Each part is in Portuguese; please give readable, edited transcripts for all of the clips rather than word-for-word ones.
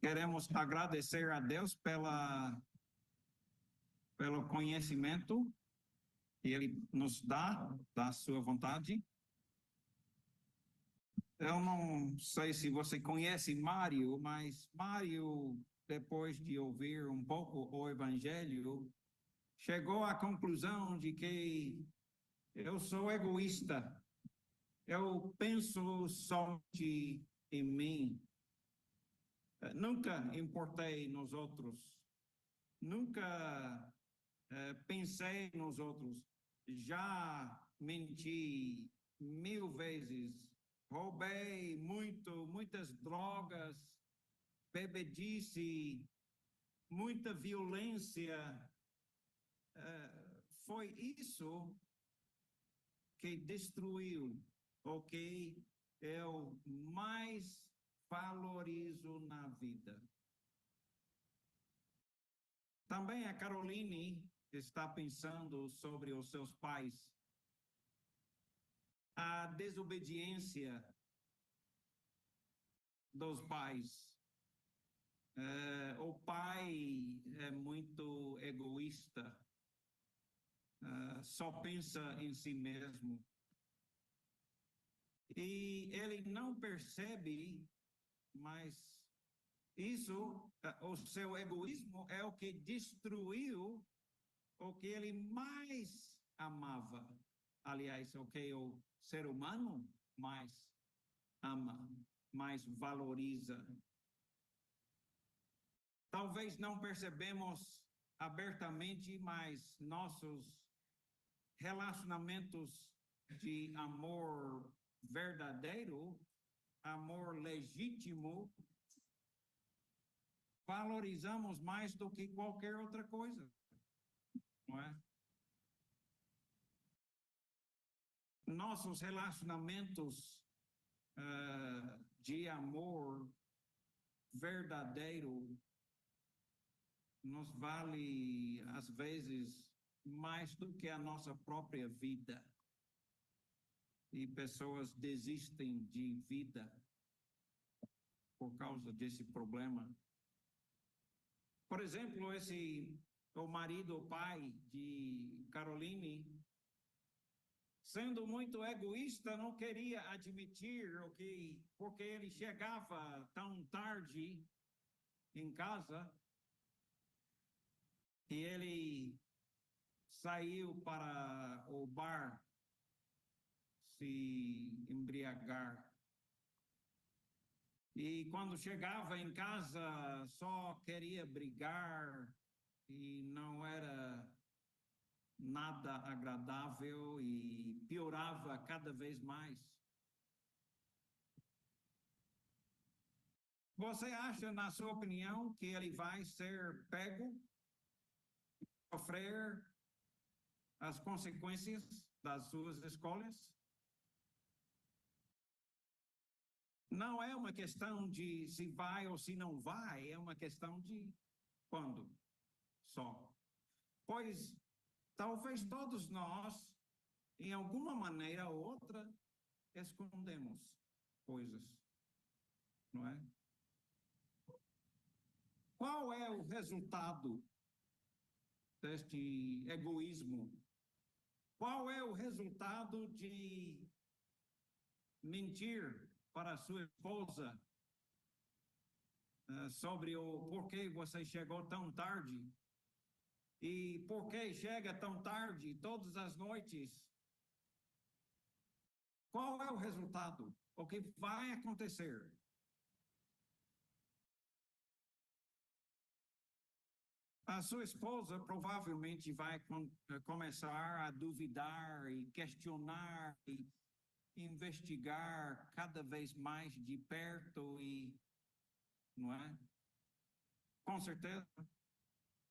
Queremos agradecer a Deus pelo conhecimento que Ele nos dá, da sua vontade. Eu não sei se você conhece Mário, mas Mário, depois de ouvir um pouco o Evangelho, chegou à conclusão de que eu sou egoísta. Eu penso somente em mim. Nunca importei nos outros. Nunca pensei nos outros. Já menti 1000 vezes. Roubei muitas drogas, bebedice, muita violência. Foi isso que destruiu o que eu mais valorizo na vida. Também a Caroline está pensando sobre os seus pais. A desobediência dos pais. O pai é muito egoísta, só pensa em si mesmo. E ele não percebe, mas isso, o seu egoísmo é o que destruiu o que ele mais amava. Aliás, o que o ser humano mais ama, mais valoriza. Talvez não percebemos abertamente, mas nossos relacionamentos de amor verdadeiro, amor legítimo, valorizamos mais do que qualquer outra coisa, não é? Nossos relacionamentos de amor verdadeiro nos vale, às vezes, mais do que a nossa própria vida. E pessoas desistem de vida por causa desse problema. Por exemplo, o marido, o pai de Caroline, sendo muito egoísta, não queria admitir porque ele chegava tão tarde em casa e ele saiu para o bar se embriagar. E quando chegava em casa, só queria brigar e não era nada agradável e piorava cada vez mais. Você acha, na sua opinião, que ele vai ser pego, sofrer as consequências das suas escolhas? Não é uma questão de se vai ou se não vai, é uma questão de quando só. Pois talvez todos nós, em alguma maneira ou outra, escondemos coisas, não é? Qual é o resultado deste egoísmo? Qual é o resultado de mentir para a sua esposa sobre o porquê você chegou tão tarde? E por que chega tão tarde todas as noites? Qual é o resultado? O que vai acontecer? A sua esposa provavelmente vai começar a duvidar e questionar e investigar cada vez mais de perto não é? Com certeza,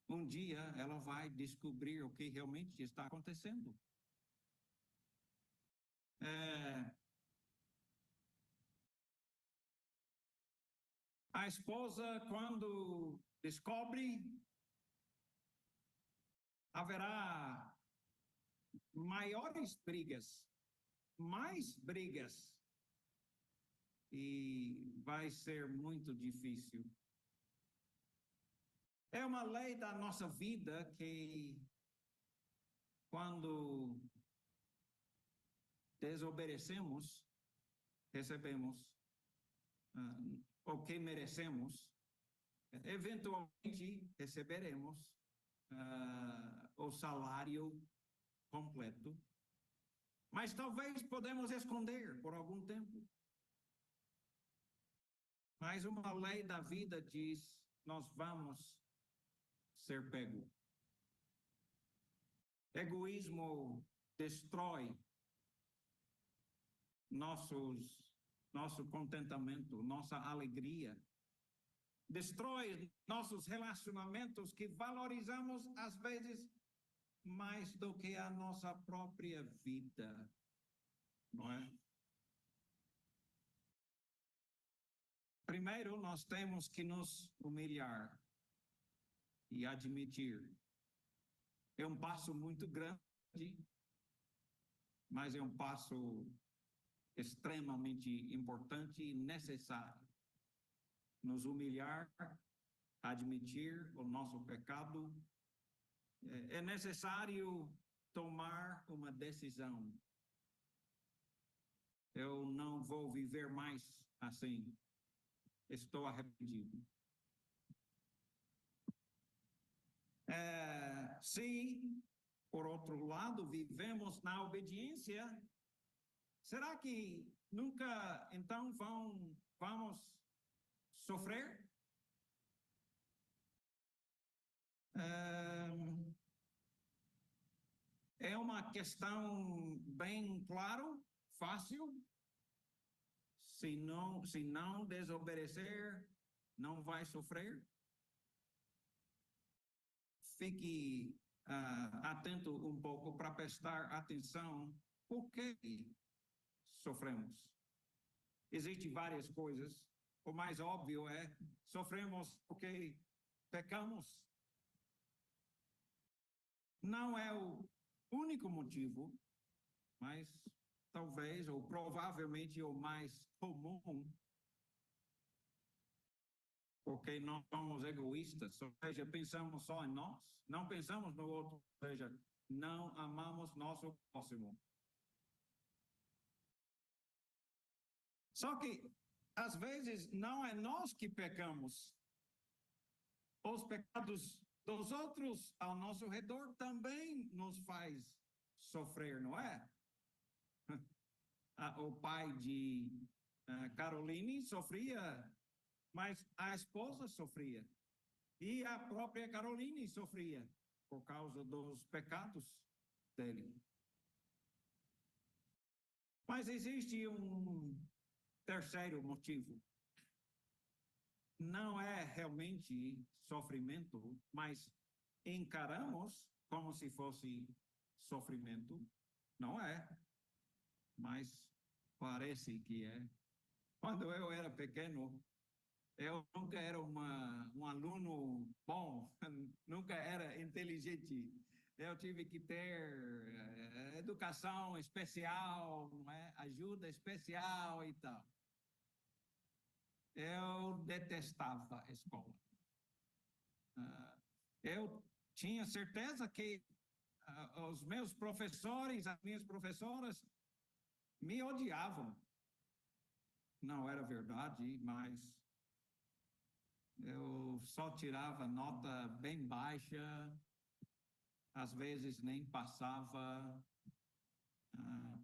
um dia ela vai descobrir o que realmente está acontecendo. A esposa, quando descobre, haverá maiores brigas, mais brigas. e vai ser muito difícil. É uma lei da nossa vida que, quando desobedecemos, recebemos o que merecemos, eventualmente receberemos o salário completo, mas talvez podemos esconder por algum tempo. Mas uma lei da vida diz: nós vamos ser pego. Egoísmo destrói nosso contentamento, nossa alegria. Destrói nossos relacionamentos que valorizamos às vezes mais do que a nossa própria vida, não é? Primeiro, nós temos que nos humilhar e admitir. É um passo muito grande, mas é um passo extremamente importante e necessário. Nos humilhar, admitir o nosso pecado. É necessário tomar uma decisão. Eu não vou viver mais assim. Estou arrependido. Se, por outro lado, vivemos na obediência, será que nunca, então, vamos sofrer? É uma questão bem claro, fácil. Se não desobedecer, não vai sofrer. Fique atento um pouco para prestar atenção por que sofremos. Existem várias coisas. O mais óbvio é sofremos porque pecamos. Não é o único motivo, mas talvez ou provavelmente o mais comum, porque nós somos egoístas, ou seja, pensamos só em nós, não pensamos no outro, ou seja, não amamos nosso próximo. Só que, às vezes, não é nós que pecamos. Os pecados dos outros ao nosso redor também nos faz sofrer, não é? O pai de Caroline sofria, mas a esposa sofria. E a própria Caroline sofria por causa dos pecados dele. Mas existe um terceiro motivo. Não é realmente sofrimento, mas encaramos como se fosse sofrimento. Não é, mas parece que é. Quando eu era pequeno, eu nunca era um aluno bom, nunca era inteligente. Eu tive que ter educação especial, não é? Ajuda especial e tal. Eu detestava a escola. Eu tinha certeza que os meus professores, as minhas professoras, me odiavam. Não era verdade, mas eu só tirava nota bem baixa, às vezes nem passava,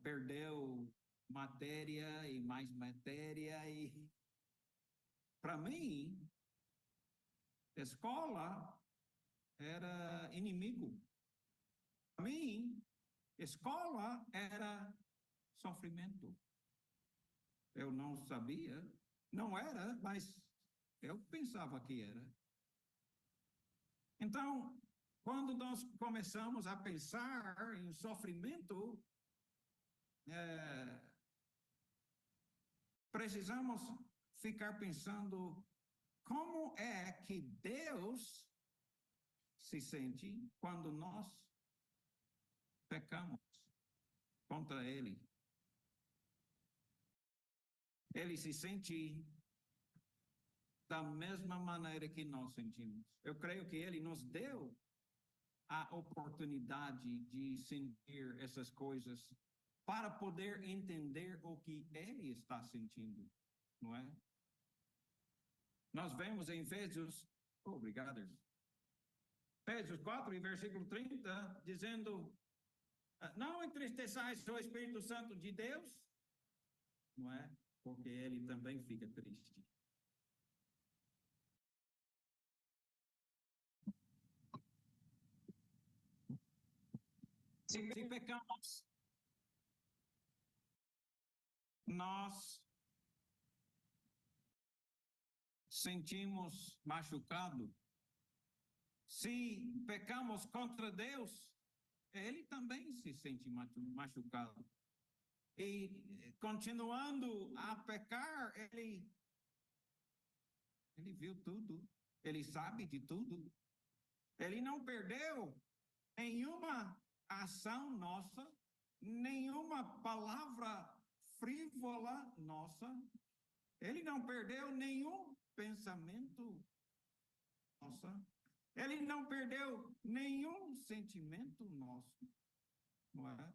perdeu matéria e mais matéria, e para mim, escola era inimigo. Para mim, escola era sofrimento. Eu não sabia, não era, mas eu pensava que era. Então, quando nós começamos a pensar em sofrimento, precisamos ficar pensando como é que Deus se sente quando nós pecamos contra Ele. ele se sente da mesma maneira que nós sentimos. Eu creio que ele nos deu a oportunidade de sentir essas coisas para poder entender o que ele está sentindo, não é? Nós vemos em Efésios, obrigado, Efésios 4, versículo 30, dizendo, não entristeçais o Espírito Santo de Deus, não é? Porque ele também fica triste. Se pecamos, nós sentimos machucado. Se pecamos contra Deus, ele também se sente machucado. E continuando a pecar, ele viu tudo, ele sabe de tudo. Ele não perdeu nenhuma ação nossa, nenhuma palavra frívola nossa. Ele não perdeu nenhum pensamento nosso. Ele não perdeu nenhum sentimento nosso. Não é?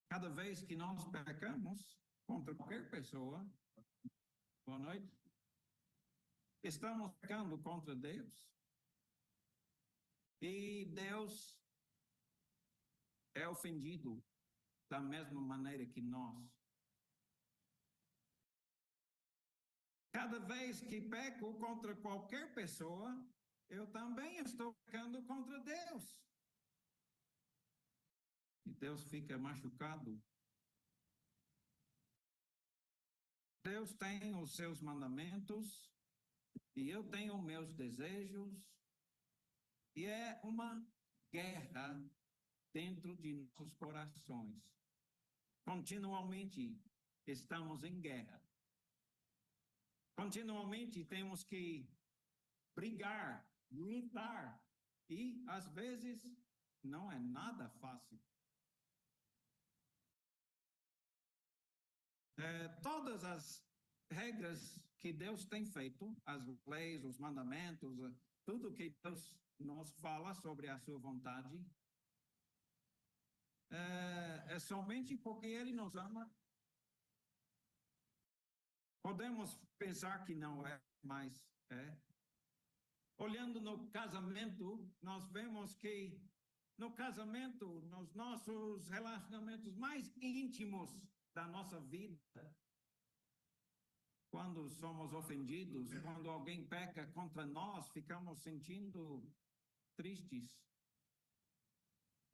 Cada vez que nós pecamos contra qualquer pessoa, boa noite, estamos pecando contra Deus. E Deus é ofendido da mesma maneira que nós. Cada vez que peco contra qualquer pessoa, eu também estou pecando contra Deus. E Deus fica machucado. Deus tem os seus mandamentos e eu tenho meus desejos. E é uma guerra dentro de nossos corações. Continuamente estamos em guerra. Continuamente temos que brigar, lutar. E, às vezes, não é nada fácil. Todas as regras que Deus tem feito, as leis, os mandamentos, tudo que Deus nos fala sobre a sua vontade, é somente porque Ele nos ama. Podemos pensar que não é, mas é. Olhando no casamento, nós vemos que no casamento, nos nossos relacionamentos mais íntimos da nossa vida, quando somos ofendidos, quando alguém peca contra nós, ficamos sentindo tristes.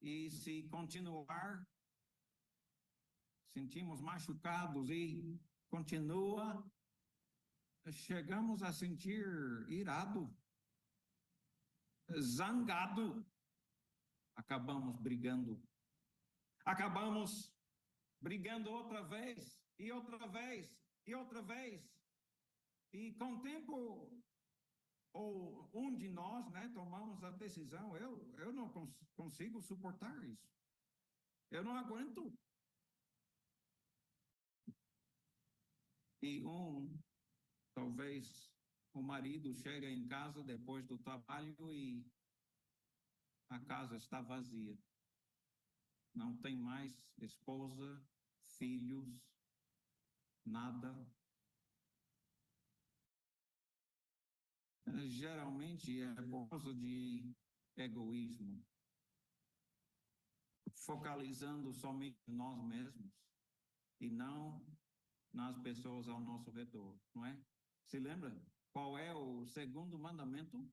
E se continuar, sentimos machucados e continua, chegamos a sentir irado, zangado, acabamos brigando. Acabamos brigando outra vez, e outra vez, e outra vez. E com o tempo, ou um de nós, né, tomamos a decisão, eu não consigo suportar isso. Eu não aguento. E talvez o marido chega em casa depois do trabalho e a casa está vazia. Não tem mais esposa, filhos, nada. Geralmente é por causa de egoísmo, focalizando somente em nós mesmos e não nas pessoas ao nosso redor, não é? Se lembra qual é o segundo mandamento?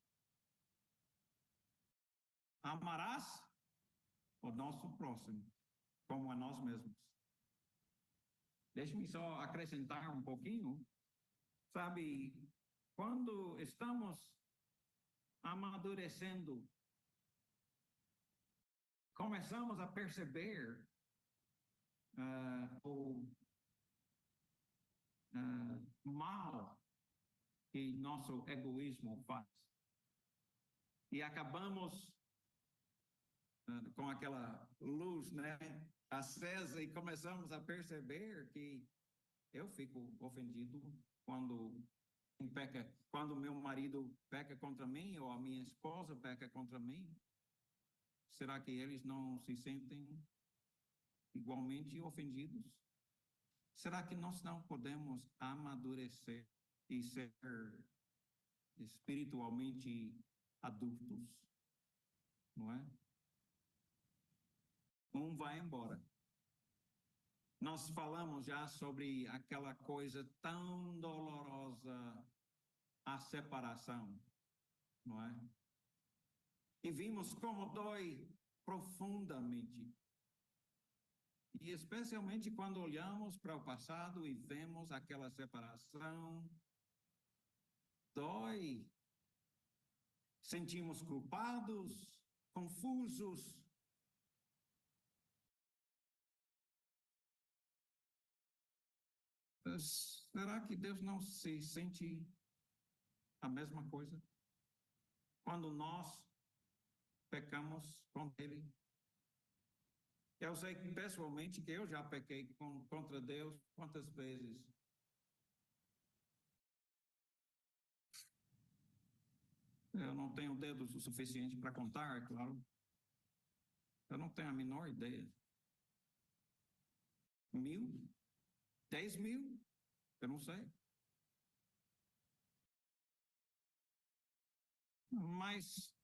Amarás o nosso próximo como a nós mesmos. Deixe-me só acrescentar um pouquinho. Sabe, quando estamos amadurecendo, começamos a perceber o mal que nosso egoísmo faz. E acabamos com aquela luz, né, acesa e começamos a perceber que eu fico ofendido quando peca, quando meu marido peca contra mim ou a minha esposa peca contra mim. Será que eles não se sentem igualmente ofendidos? Será que nós não podemos amadurecer e ser espiritualmente adultos? Não é? Um vai embora. Nós falamos já sobre aquela coisa tão dolorosa, a separação, não é? E vimos como dói profundamente. E especialmente quando olhamos para o passado e vemos aquela separação, dói. Sentimos culpados, confusos. Será que Deus não se sente a mesma coisa? Quando nós pecamos contra Ele. Eu sei pessoalmente que eu já pequei contra Deus quantas vezes. Eu não tenho dedos o suficiente para contar, é claro. Eu não tenho a menor ideia. 1.000? 10.000? Eu não sei. Mas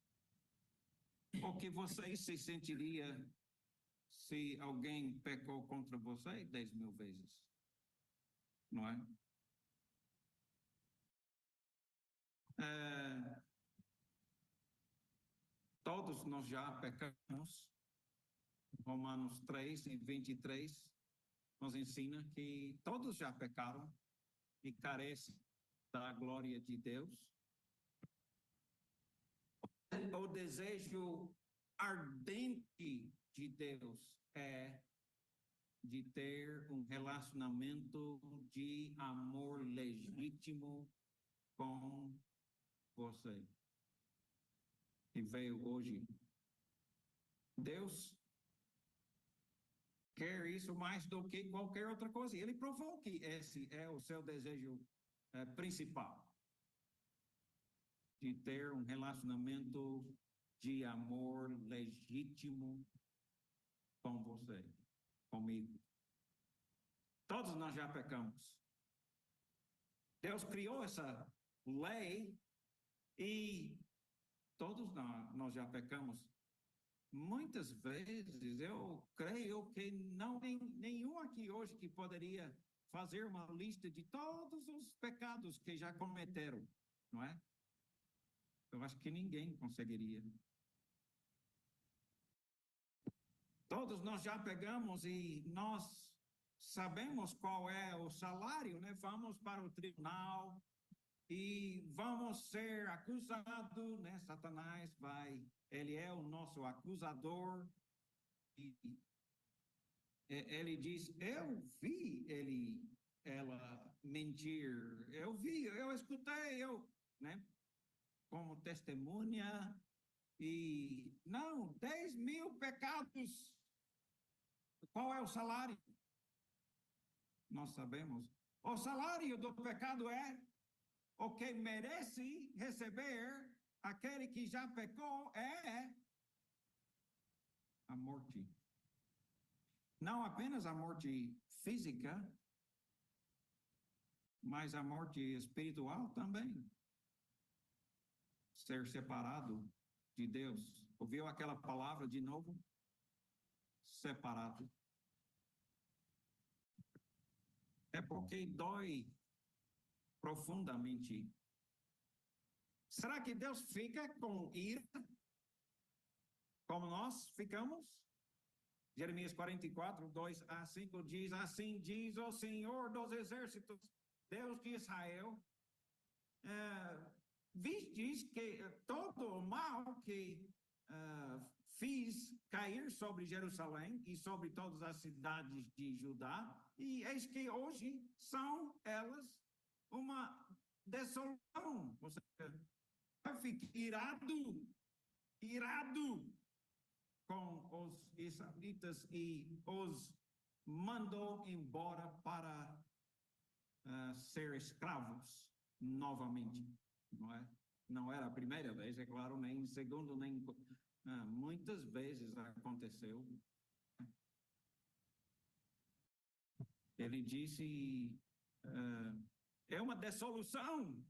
o que você se sentiria se alguém pecou contra você 10.000 vezes? Não é? Todos nós já pecamos. Romanos 3:23 nos ensina que todos já pecaram e carecem da glória de Deus. O desejo ardente de Deus é de ter um relacionamento de amor legítimo com você. E veio hoje. Deus quer isso mais do que qualquer outra coisa. Ele provou que esse é o seu desejo principal. De ter um relacionamento de amor legítimo com você, comigo. Todos nós já pecamos. Deus criou essa lei e todos nós já pecamos. Muitas vezes eu creio que não tem nenhum aqui hoje que poderia fazer uma lista de todos os pecados que já cometeram, não é? Eu acho que ninguém conseguiria. Todos nós já pegamos e nós sabemos qual é o salário, né? Vamos para o tribunal e vamos ser acusados, né? Satanás vai, ele é o nosso acusador e ele diz, eu vi ela mentir, eu vi, eu escutei, né? Como testemunha e não, 10.000 pecados. Qual é o salário? Nós sabemos. O salário do pecado é o que merece receber aquele que já pecou é a morte. Não apenas a morte física, mas a morte espiritual também. Ser separado de Deus. Ouviu aquela palavra de novo? Separado. É porque dói profundamente. Será que Deus fica com ira? Como nós ficamos? Jeremias 44:2-5 diz, assim diz o Senhor dos Exércitos, Deus de Israel, vistes que todo o mal que fiz cair sobre Jerusalém e sobre todas as cidades de Judá, e eis que hoje são elas uma desolação. Você fica irado. com os israelitas e os mandou embora para ser escravos novamente, não é? Não era a primeira vez, é claro, nem segundo, nem muitas vezes aconteceu. Ele disse, é uma desolação,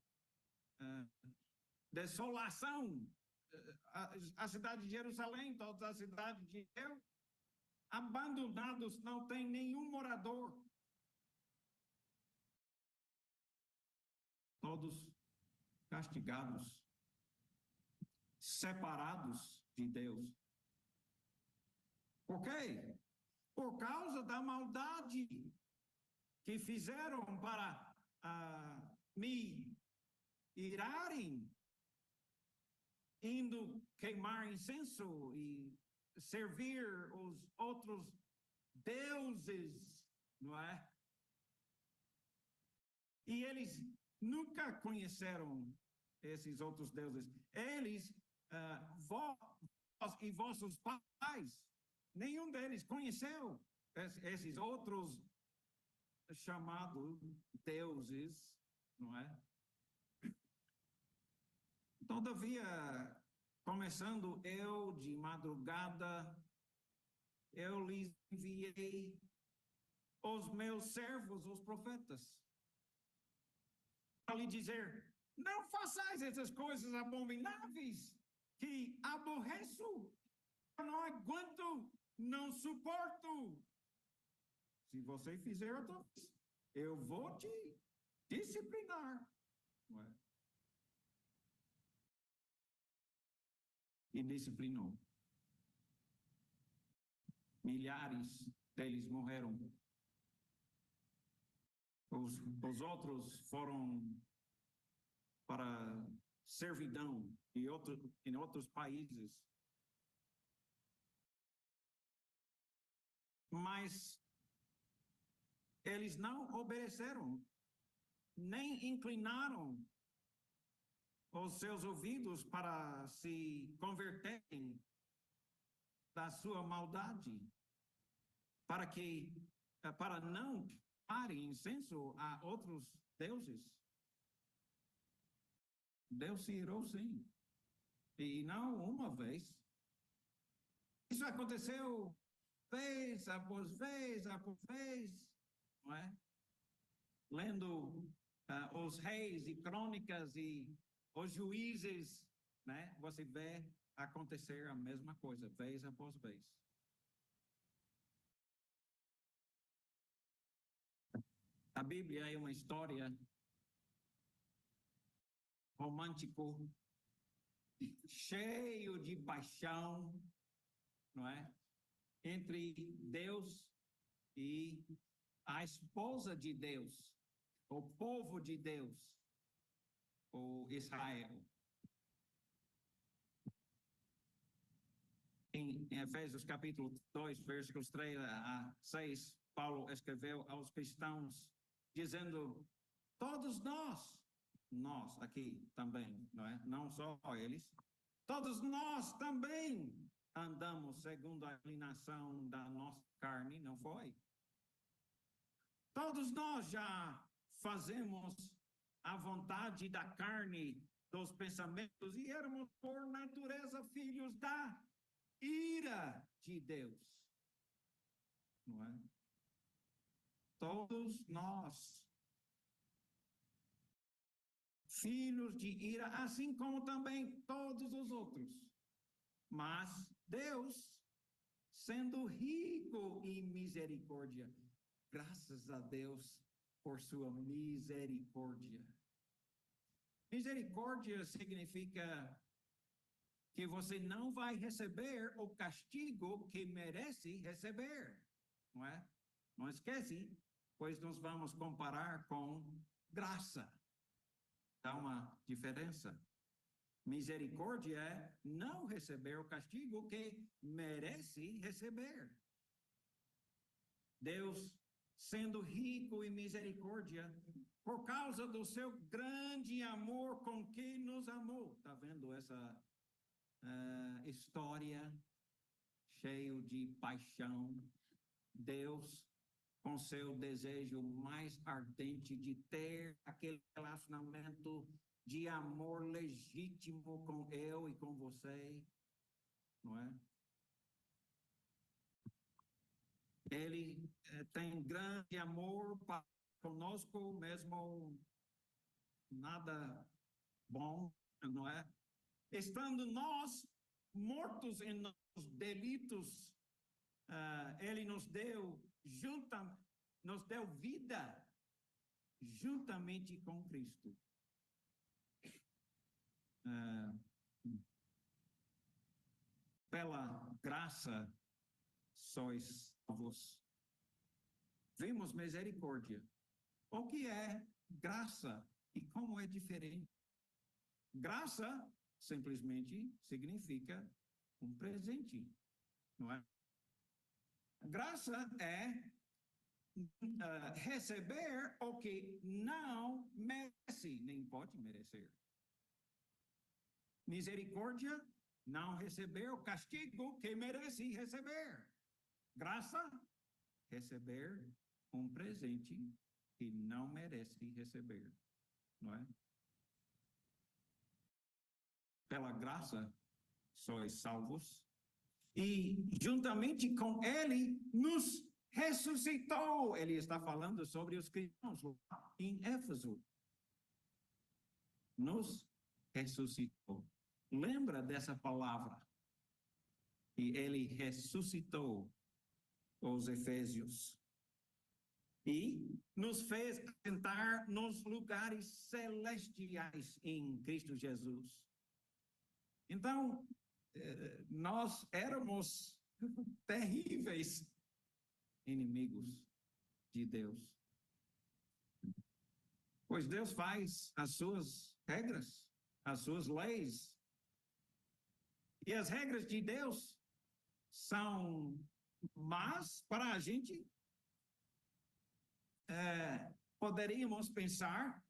a cidade de Jerusalém, todas as cidades de Deus, abandonados, não tem nenhum morador. Todos castigados, separados de Deus. Por quê? Por causa da maldade que fizeram para me irarem, indo queimar incenso e servir os outros deuses, não é? E eles nunca conheceram esses outros deuses. Eles, vós e vossos pais, nenhum deles conheceu esses outros chamados deuses, não é? Todavia, começando eu de madrugada, eu lhes enviei os meus servos, os profetas, para lhe dizer: não façais essas coisas abomináveis que aborreço, eu não aguento, não suporto. Se você fizer outra vez, eu vou te disciplinar. Não é? E disciplinou. Milhares deles morreram. Os outros foram para servidão em outros países. Mas eles não obedeceram, nem inclinaram os seus ouvidos para se converterem da sua maldade, para não darem incenso a outros deuses. Deus se irou, sim, e não uma vez. Isso aconteceu vez após vez, não é? Lendo os reis e crônicas e os juízes, né? Você vê acontecer a mesma coisa, vez após vez. A Bíblia é uma história romântico, cheio de paixão, não é? Entre Deus e a esposa de Deus, o povo de Deus, o Israel. Em Efésios capítulo 2, versículos 3 a 6, Paulo escreveu aos cristãos, dizendo: todos nós aqui também, não é? Não só eles, todos nós também andamos segundo a inclinação da nossa carne, não foi? Todos nós já fazemos a vontade da carne, dos pensamentos, e éramos por natureza filhos da ira de Deus, não é? Todos nós, filhos de ira, assim como também todos os outros. Mas Deus, sendo rico em misericórdia, graças a Deus por sua misericórdia. Misericórdia significa que você não vai receber o castigo que merece receber, não é? Não esquece, pois nós vamos comparar com graça. Há uma diferença. Misericórdia é não receber o castigo que merece receber. Deus, sendo rico em misericórdia, por causa do seu grande amor com que nos amou. Está vendo essa história cheio de paixão, Deus com seu desejo mais ardente de ter aquele relacionamento de amor legítimo com eu e com você, não é? Ele tem grande amor para conosco, mesmo nada bom, não é? Estando nós mortos em nossos delitos, ele nos deu vida juntamente com Cristo. Pela graça sois salvos. Vimos misericórdia. O que é graça e como é diferente? Graça simplesmente significa um presente, não é? Graça é receber o que não merece, nem pode merecer. Misericórdia, não receber o castigo que merece receber. Graça, receber um presente que não merece receber, não é? Pela graça, sois salvos, e juntamente com ele nos ressuscitou. Ele está falando sobre os cristãos em Éfeso. Nos ressuscitou. Lembra dessa palavra? E ele ressuscitou os efésios. E nos fez sentar nos lugares celestiais em Cristo Jesus. Então, nós éramos terríveis inimigos de Deus. Pois Deus faz as suas regras, as suas leis. E as regras de Deus são más para a gente. Poderíamos pensar,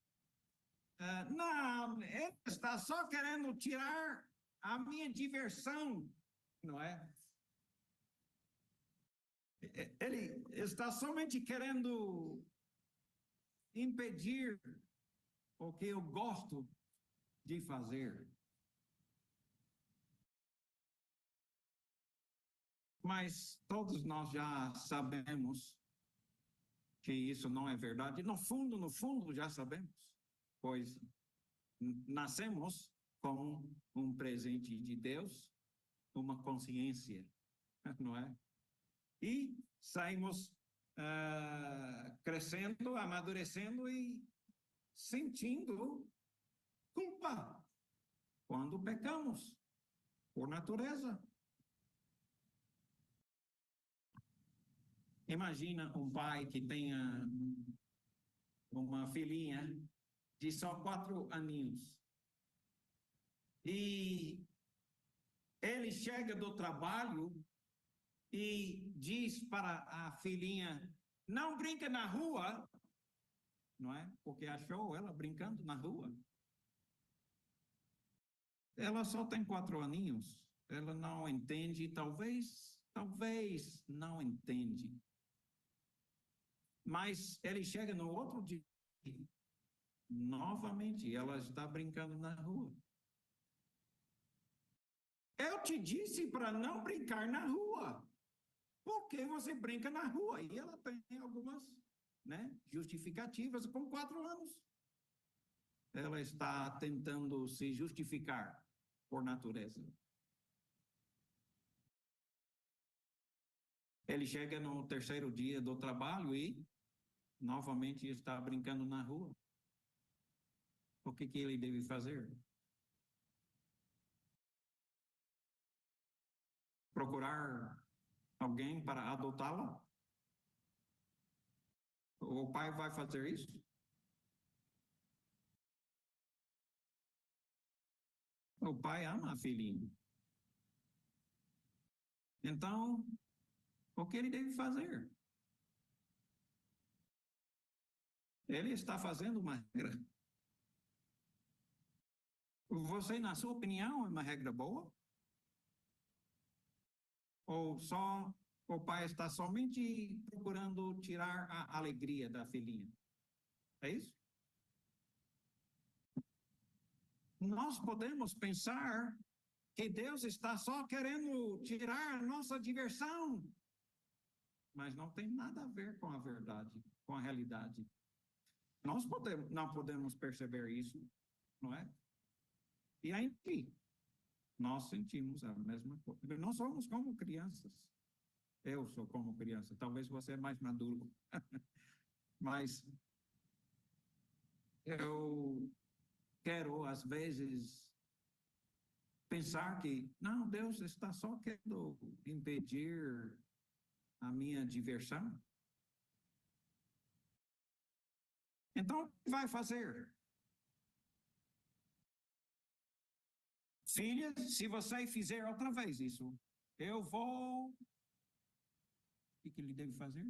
não, ele está só querendo tirar a minha diversão, não é? Ele está somente querendo impedir o que eu gosto de fazer. Mas todos nós já sabemos que isso não é verdade. No fundo, já sabemos, pois nascemos com um presente de Deus, uma consciência, não é? E saímos crescendo, amadurecendo e sentindo culpa quando pecamos, por natureza. Imagina um pai que tenha uma filhinha de só 4 aninhos. E ele chega do trabalho e diz para a filhinha, não brinca na rua, não é? Porque achou ela brincando na rua. Ela só tem 4 aninhos, ela não entende, talvez não entende. Mas ele chega no outro dia, novamente, ela está brincando na rua. Eu te disse para não brincar na rua. Por que você brinca na rua? E ela tem algumas, justificativas com 4 anos. Ela está tentando se justificar por natureza. Ele chega no 3º dia do trabalho e novamente está brincando na rua. O que ele deve fazer? Procurar alguém para adotá-la? O pai vai fazer isso? O pai ama a filhinha. Então, o que ele deve fazer? Ele está fazendo uma regra. Você, na sua opinião, é uma regra boa? Ou só o pai está somente procurando tirar a alegria da filhinha? É isso? Nós podemos pensar que Deus está só querendo tirar a nossa diversão, mas não tem nada a ver com a verdade, com a realidade. Não podemos perceber isso, não é? E aí nós sentimos a mesma coisa. Nós somos como crianças. Eu sou como criança. Talvez você é mais maduro. Mas eu quero, às vezes, pensar que, não, Deus está só querendo impedir a minha diversão. Então, o que vai fazer? Filha, se você fizer outra vez isso, eu vou... O que ele deve fazer?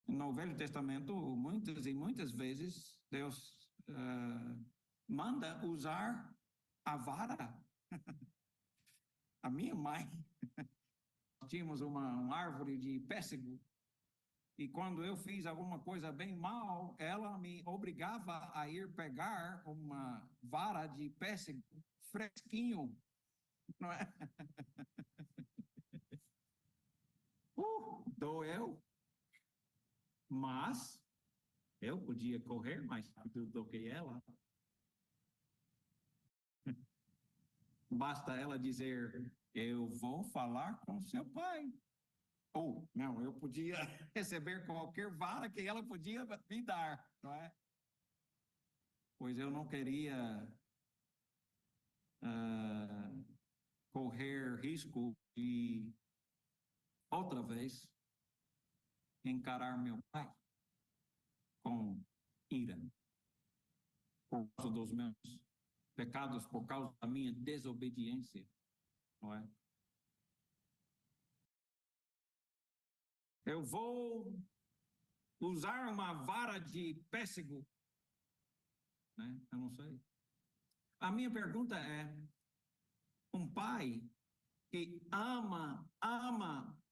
No Velho Testamento, muitas e muitas vezes, Deus manda usar a vara. A minha mãe, tínhamos uma árvore de pêssego, e quando eu fiz alguma coisa bem mal, ela me obrigava a ir pegar uma vara de pêssego fresquinho, não é? Doeu, mas eu podia correr mais rápido do que ela. Basta ela dizer, eu vou falar com seu pai. Ou, não, eu podia receber qualquer vara que ela podia me dar, não é? Pois eu não queria correr risco de, outra vez, encarar meu pai com ira por causa dos meus pecados, por causa da minha desobediência, não é? Eu vou usar uma vara de pêssego, né? Eu não sei. A minha pergunta é, um pai que ama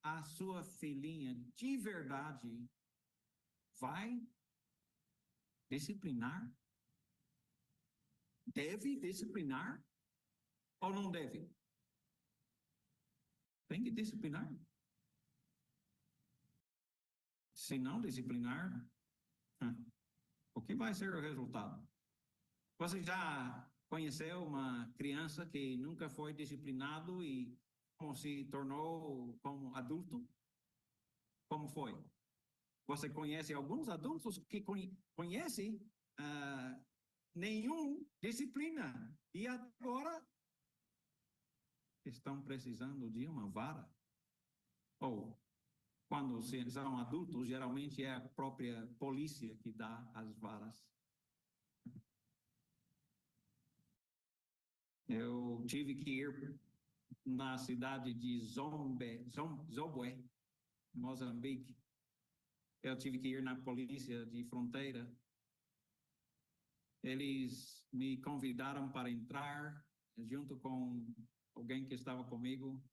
a sua filhinha de verdade, vai disciplinar? Deve disciplinar ou não deve? Tem que disciplinar. Se não disciplinar, o que vai ser o resultado? Você já conheceu uma criança que nunca foi disciplinado e como se tornou como adulto? Como foi? Você conhece alguns adultos que conhecem nenhum disciplina e agora estão precisando de uma vara? Ou, quando são adultos, geralmente é a própria polícia que dá as varas. Eu tive que ir na cidade de Zombe, Moçambique. Eu tive que ir na polícia de fronteira. Eles me convidaram para entrar junto com alguém que estava comigo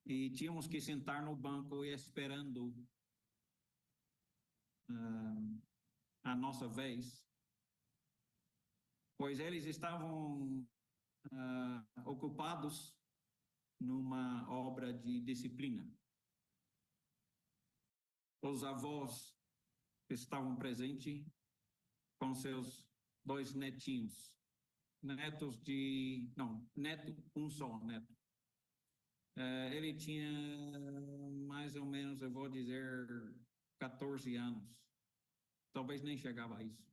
e tínhamos que sentar no banco esperando a nossa vez, pois eles estavam ocupados numa obra de disciplina. Os avós estavam presentes com seus 2 netinhos, neto, um só neto. Ele tinha mais ou menos, eu vou dizer, 14 anos. Talvez nem chegava a isso.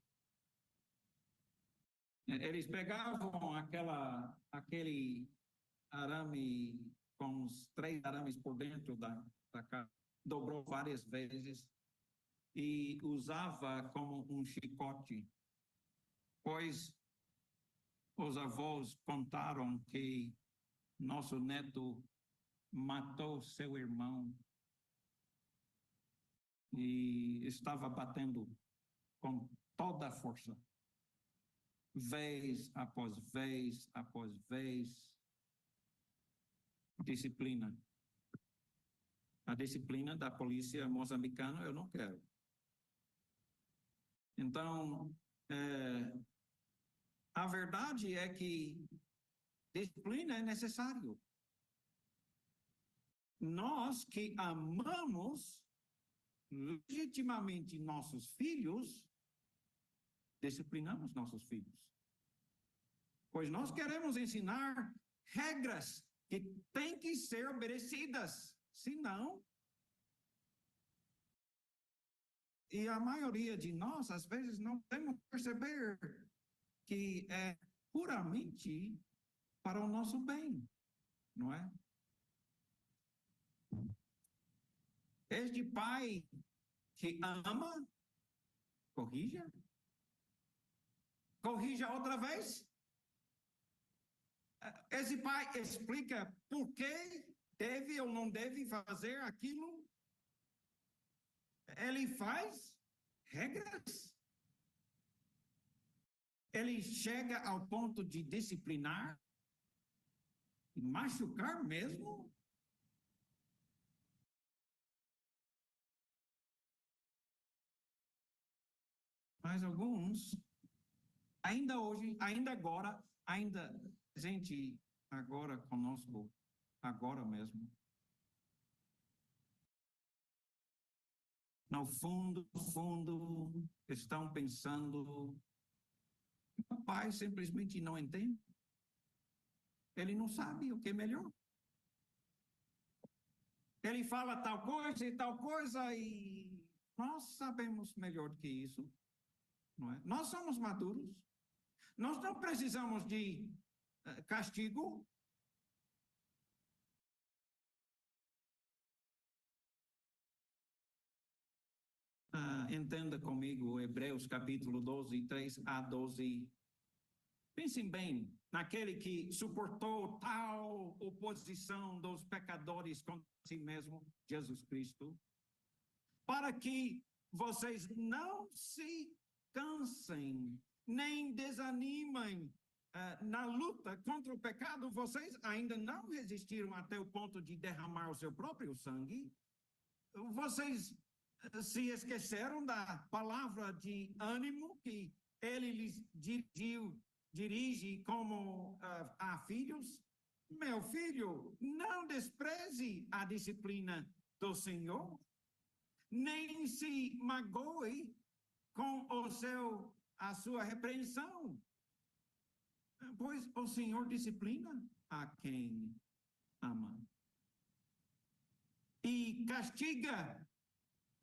Eles pegavam aquele arame com os 3 arames por dentro da casa, dobrou várias vezes e usava como um chicote, pois os avós contaram que nosso neto matou seu irmão e estava batendo com toda a força. vez após vez, disciplina. A disciplina da polícia moçambicana eu não quero. Então, a verdade é que disciplina é necessário. Nós que amamos legitimamente nossos filhos, disciplinamos nossos filhos. Pois nós queremos ensinar regras que têm que ser obedecidas. Senão, e a maioria de nós, às vezes, não podemos perceber que é puramente para o nosso bem, não é? Este pai que ama, corrija outra vez. Esse pai explica por que deve ou não deve fazer aquilo. Ele faz regras. Ele chega ao ponto de disciplinar e machucar mesmo. Mas alguns, ainda hoje, ainda agora, ainda gente agora conosco, agora mesmo. No fundo, estão pensando, o pai simplesmente não entende. Ele não sabe o que é melhor. Ele fala tal coisa e nós sabemos melhor do que isso. Não é? Nós somos maduros. Nós não precisamos de castigo. Entenda comigo Hebreus capítulo 12, 3 a 12. Pensem bem naquele que suportou tal oposição dos pecadores contra si mesmo, Jesus Cristo, para que vocês não se cansem, nem desanimem na luta contra o pecado. Vocês ainda não resistiram até o ponto de derramar o seu próprio sangue. Vocês se esqueceram da palavra de ânimo que ele lhes dirige como a filhos. Meu filho, não despreze a disciplina do Senhor, nem se magoe com a sua repreensão, pois o Senhor disciplina a quem ama e castiga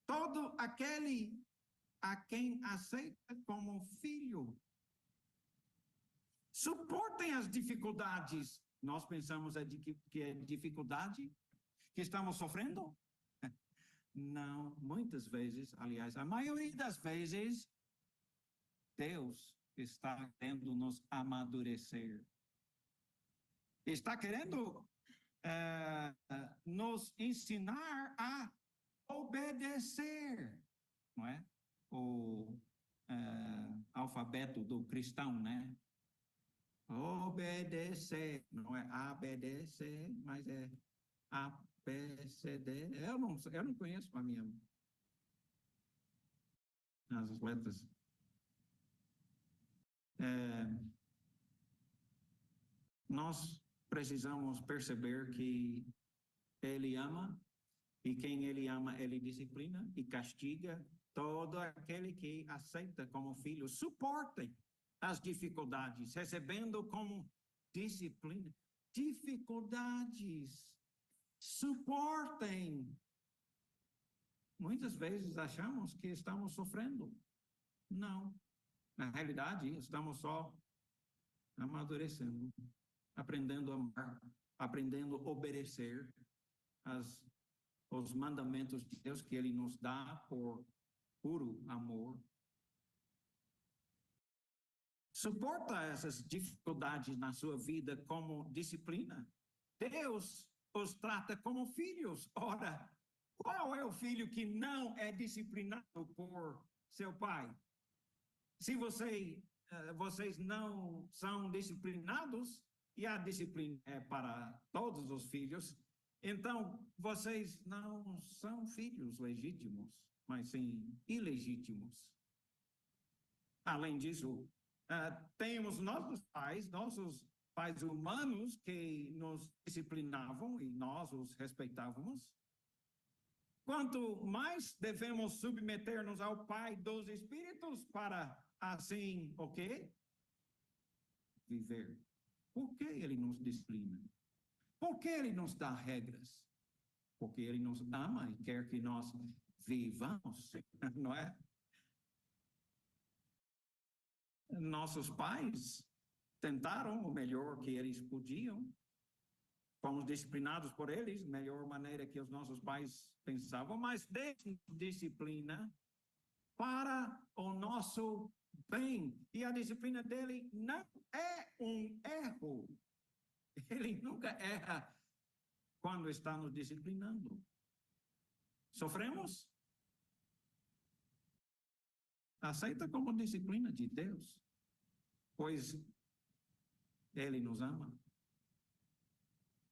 todo aquele a quem aceita como filho. Suportem as dificuldades. Nós pensamos que é dificuldade que estamos sofrendo? Não, muitas vezes, aliás, a maioria das vezes, Deus está querendo nos amadurecer. Está querendo nos ensinar a obedecer, não é? O alfabeto do cristão, né? Obedecer, não é ABDC, mas é ABCD. Eu não conheço as letras. Nós precisamos perceber que Ele ama, e quem Ele ama, Ele disciplina e castiga todo aquele que aceita como filho. Suportem as dificuldades, recebendo como disciplina. Dificuldades, suportem. Muitas vezes achamos que estamos sofrendo. Não. Na realidade, estamos só amadurecendo, aprendendo a amar, aprendendo a obedecer os mandamentos de Deus que Ele nos dá por puro amor. Suporta essas dificuldades na sua vida como disciplina. Deus os trata como filhos. Ora, qual é o filho que não é disciplinado por seu pai? Se você vocês não são disciplinados, e a disciplina é para todos os filhos, então vocês não são filhos legítimos, mas sim ilegítimos. Além disso, temos nossos pais humanos que nos disciplinavam e nós os respeitávamos. Quanto mais devemos submeter-nos ao Pai dos Espíritos para assim, o quê? Viver. Por que ele nos disciplina? Por que ele nos dá regras? Porque ele nos ama e quer que nós vivamos, não é? Nossos pais tentaram o melhor que eles podiam. Fomos disciplinados por eles, da melhor maneira que os nossos pais pensavam, mas Deus disciplina para o nosso bem. E a disciplina dele não é um erro. Ele nunca erra quando está nos disciplinando. Sofremos? Aceita como disciplina de Deus, pois ele nos ama.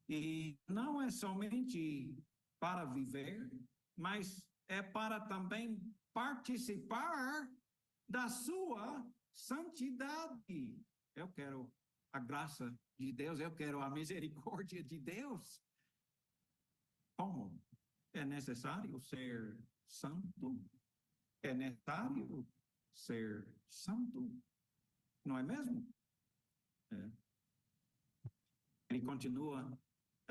E não é somente para viver, mas é para também participar da sua santidade. Eu quero a graça de Deus, eu quero a misericórdia de Deus. Como? É necessário ser santo? É necessário ser santo? Não é mesmo? É. Ele continua.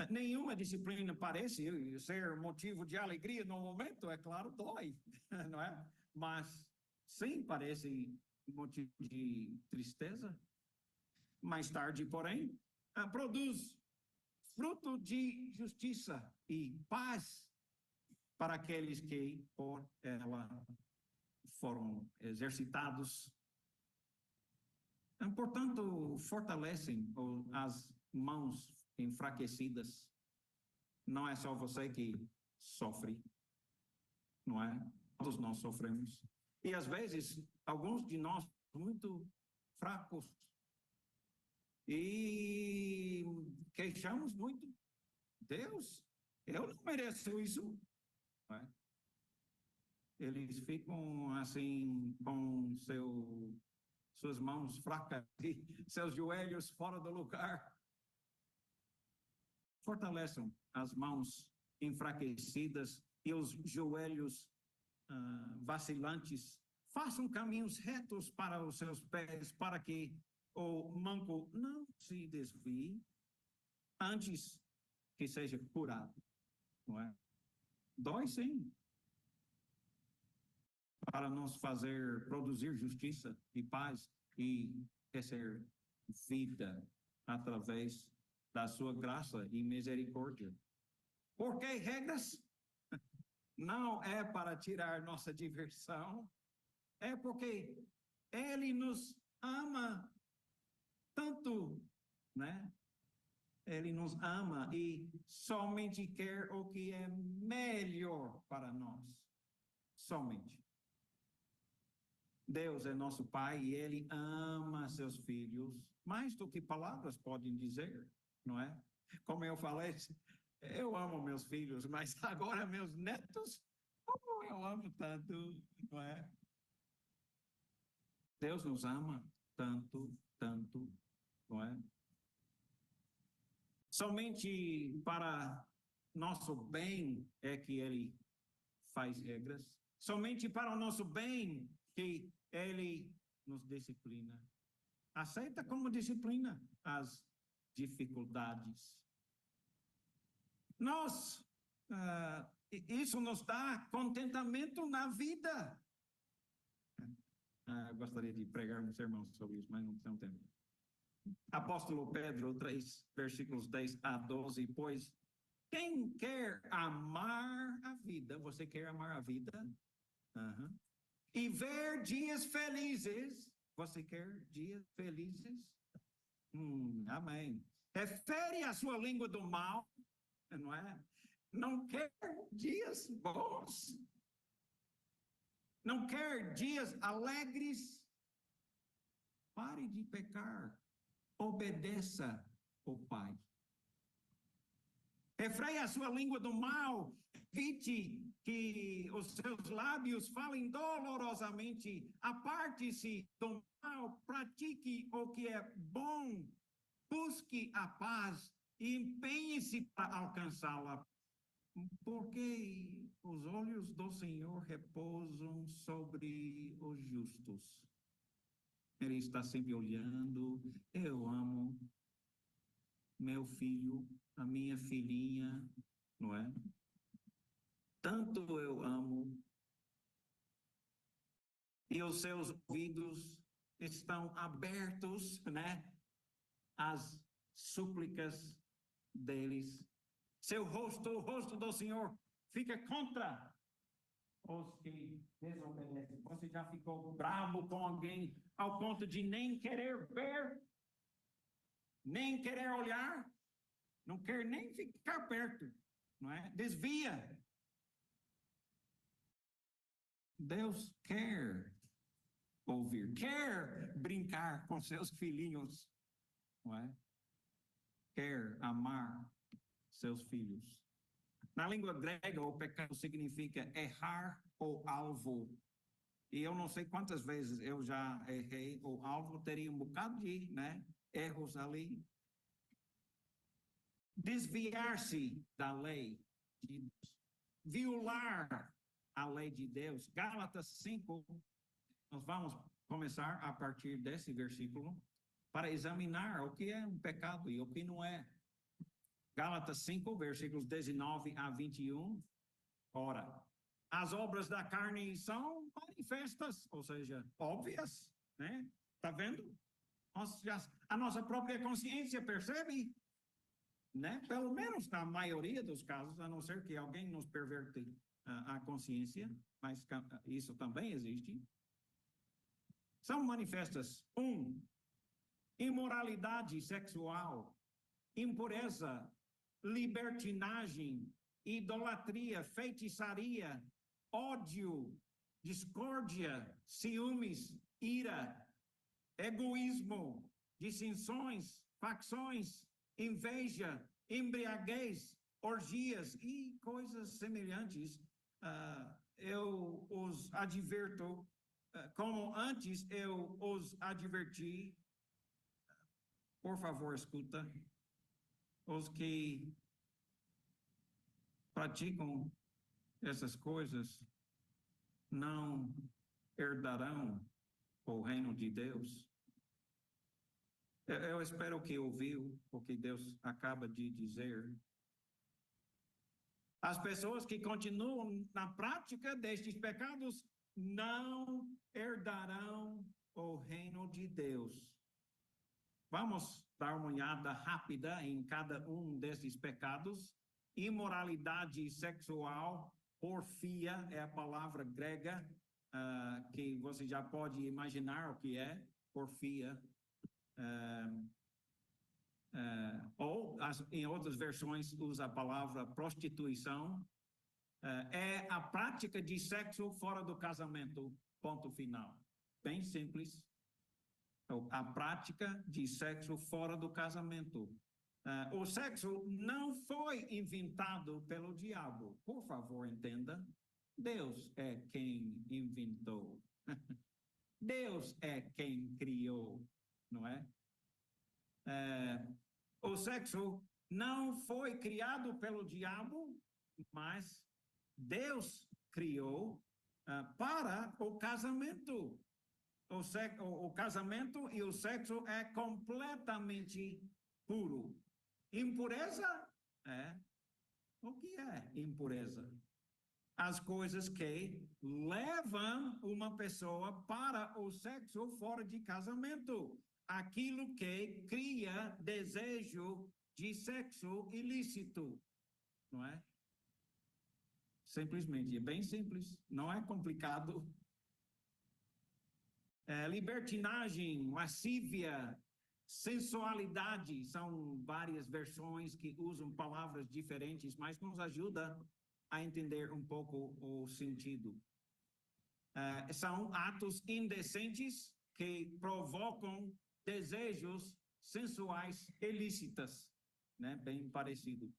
Nenhuma disciplina parece ser motivo de alegria no momento, é claro, dói, não é? Mas sim, parece motivo de tristeza. Mais tarde, porém, produz fruto de justiça e paz para aqueles que por ela foram exercitados. Portanto, fortalecem as mãos enfraquecidas. Não é só você que sofre, não é? Todos nós sofremos. E às vezes, alguns de nós muito fracos. E queixamos muito. Deus, eu não mereço isso. Não é? Eles ficam assim com suas mãos fracas e seus joelhos fora do lugar. Fortaleçam as mãos enfraquecidas e os joelhos vacilantes. Façam caminhos retos para os seus pés, para que o manco não se desvie antes que seja curado. Não é? Dói sim. Para nos fazer produzir justiça e paz e ser vida através da sua graça e misericórdia. Por que regras? Não é para tirar nossa diversão, é porque ele nos ama tanto, né? Ele nos ama e somente quer o que é melhor para nós. Somente. Deus é nosso Pai e Ele ama seus filhos mais do que palavras podem dizer, não é? Como eu falei, eu amo meus filhos, mas agora meus netos, como eu amo tanto, não é? Deus nos ama tanto, tanto, não é? Somente para nosso bem é que Ele faz regras. Somente para o nosso bem que ele nos disciplina. Aceita como disciplina as dificuldades. Isso nos dá contentamento na vida. Gostaria de pregar um sermão sobre isso, mas não tem tempo. Apóstolo Pedro 3, versículos 10 a 12, pois quem quer amar a vida, você quer amar a vida? E ver dias felizes, você quer dias felizes? Amém. Refere a sua língua do mal, não é? Não quer dias bons? Não quer dias alegres? pare de pecar, obedeça o Pai. Refreia a sua língua do mal, evite que os seus lábios falem dolorosamente, aparte-se do mal, pratique o que é bom, busque a paz e empenhe-se para alcançá-la, porque os olhos do Senhor repousam sobre os justos. Ele está sempre olhando. Eu amo meu filho, a minha filhinha, não é? Tanto eu amo. E os seus ouvidos estão abertos, né? Às súplicas deles. Seu rosto, o rosto do Senhor, fica contra os que desobedecem. Você já ficou bravo com alguém ao ponto de nem querer ver, nem querer olhar, não quer nem ficar perto, não é? Desvia. Deus quer ouvir, quer brincar com seus filhinhos, não é? Quer amar seus filhos. Na língua grega, o pecado significa errar o alvo. E eu não sei quantas vezes eu já errei o alvo, teria um bocado de, né, erros ali. Desviar-se da lei de Deus, violar a lei de Deus. Gálatas 5, nós vamos começar a partir desse versículo para examinar o que é um pecado e o que não é. Gálatas 5, versículos 19 a 21. Ora, as obras da carne são manifestas, ou seja, óbvias, né? Tá vendo? A nossa própria consciência percebe, né? Pelo menos na maioria dos casos, a não ser que alguém nos perverte a consciência, mas isso também existe. São manifestas: 1, imoralidade sexual, impureza, libertinagem, idolatria, feitiçaria, ódio, discórdia, ciúmes, ira, egoísmo, dissensões, facções, inveja, embriaguez, orgias e coisas semelhantes. Eu os adverto, como antes eu os adverti. Por favor, escuta. Os que praticam essas coisas não herdarão o reino de Deus. Eu espero que ouviu o que Deus acaba de dizer. As pessoas que continuam na prática destes pecados não herdarão o reino de Deus. Vamos dar uma olhada rápida em cada um desses pecados. Imoralidade sexual, porfia é a palavra grega, que você já pode imaginar o que é, porfia. Ou, em outras versões, usa a palavra prostituição. É a prática de sexo fora do casamento, ponto final. Bem simples. A prática de sexo fora do casamento. O sexo não foi inventado pelo diabo. Por favor, entenda. Deus é quem inventou. Deus é quem criou, não é? O sexo não foi criado pelo diabo, mas Deus criou para o casamento. O casamento e o sexo é completamente puro. Impureza é o que é impureza? As coisas que levam uma pessoa para o sexo fora de casamento. Aquilo que cria desejo de sexo ilícito, não é? Simplesmente, é bem simples, não é complicado. Libertinagem, lascívia, sensualidade, são várias versões que usam palavras diferentes, mas nos ajuda a entender um pouco o sentido. São atos indecentes que provocam desejos sensuais ilícitas, né? Bem parecido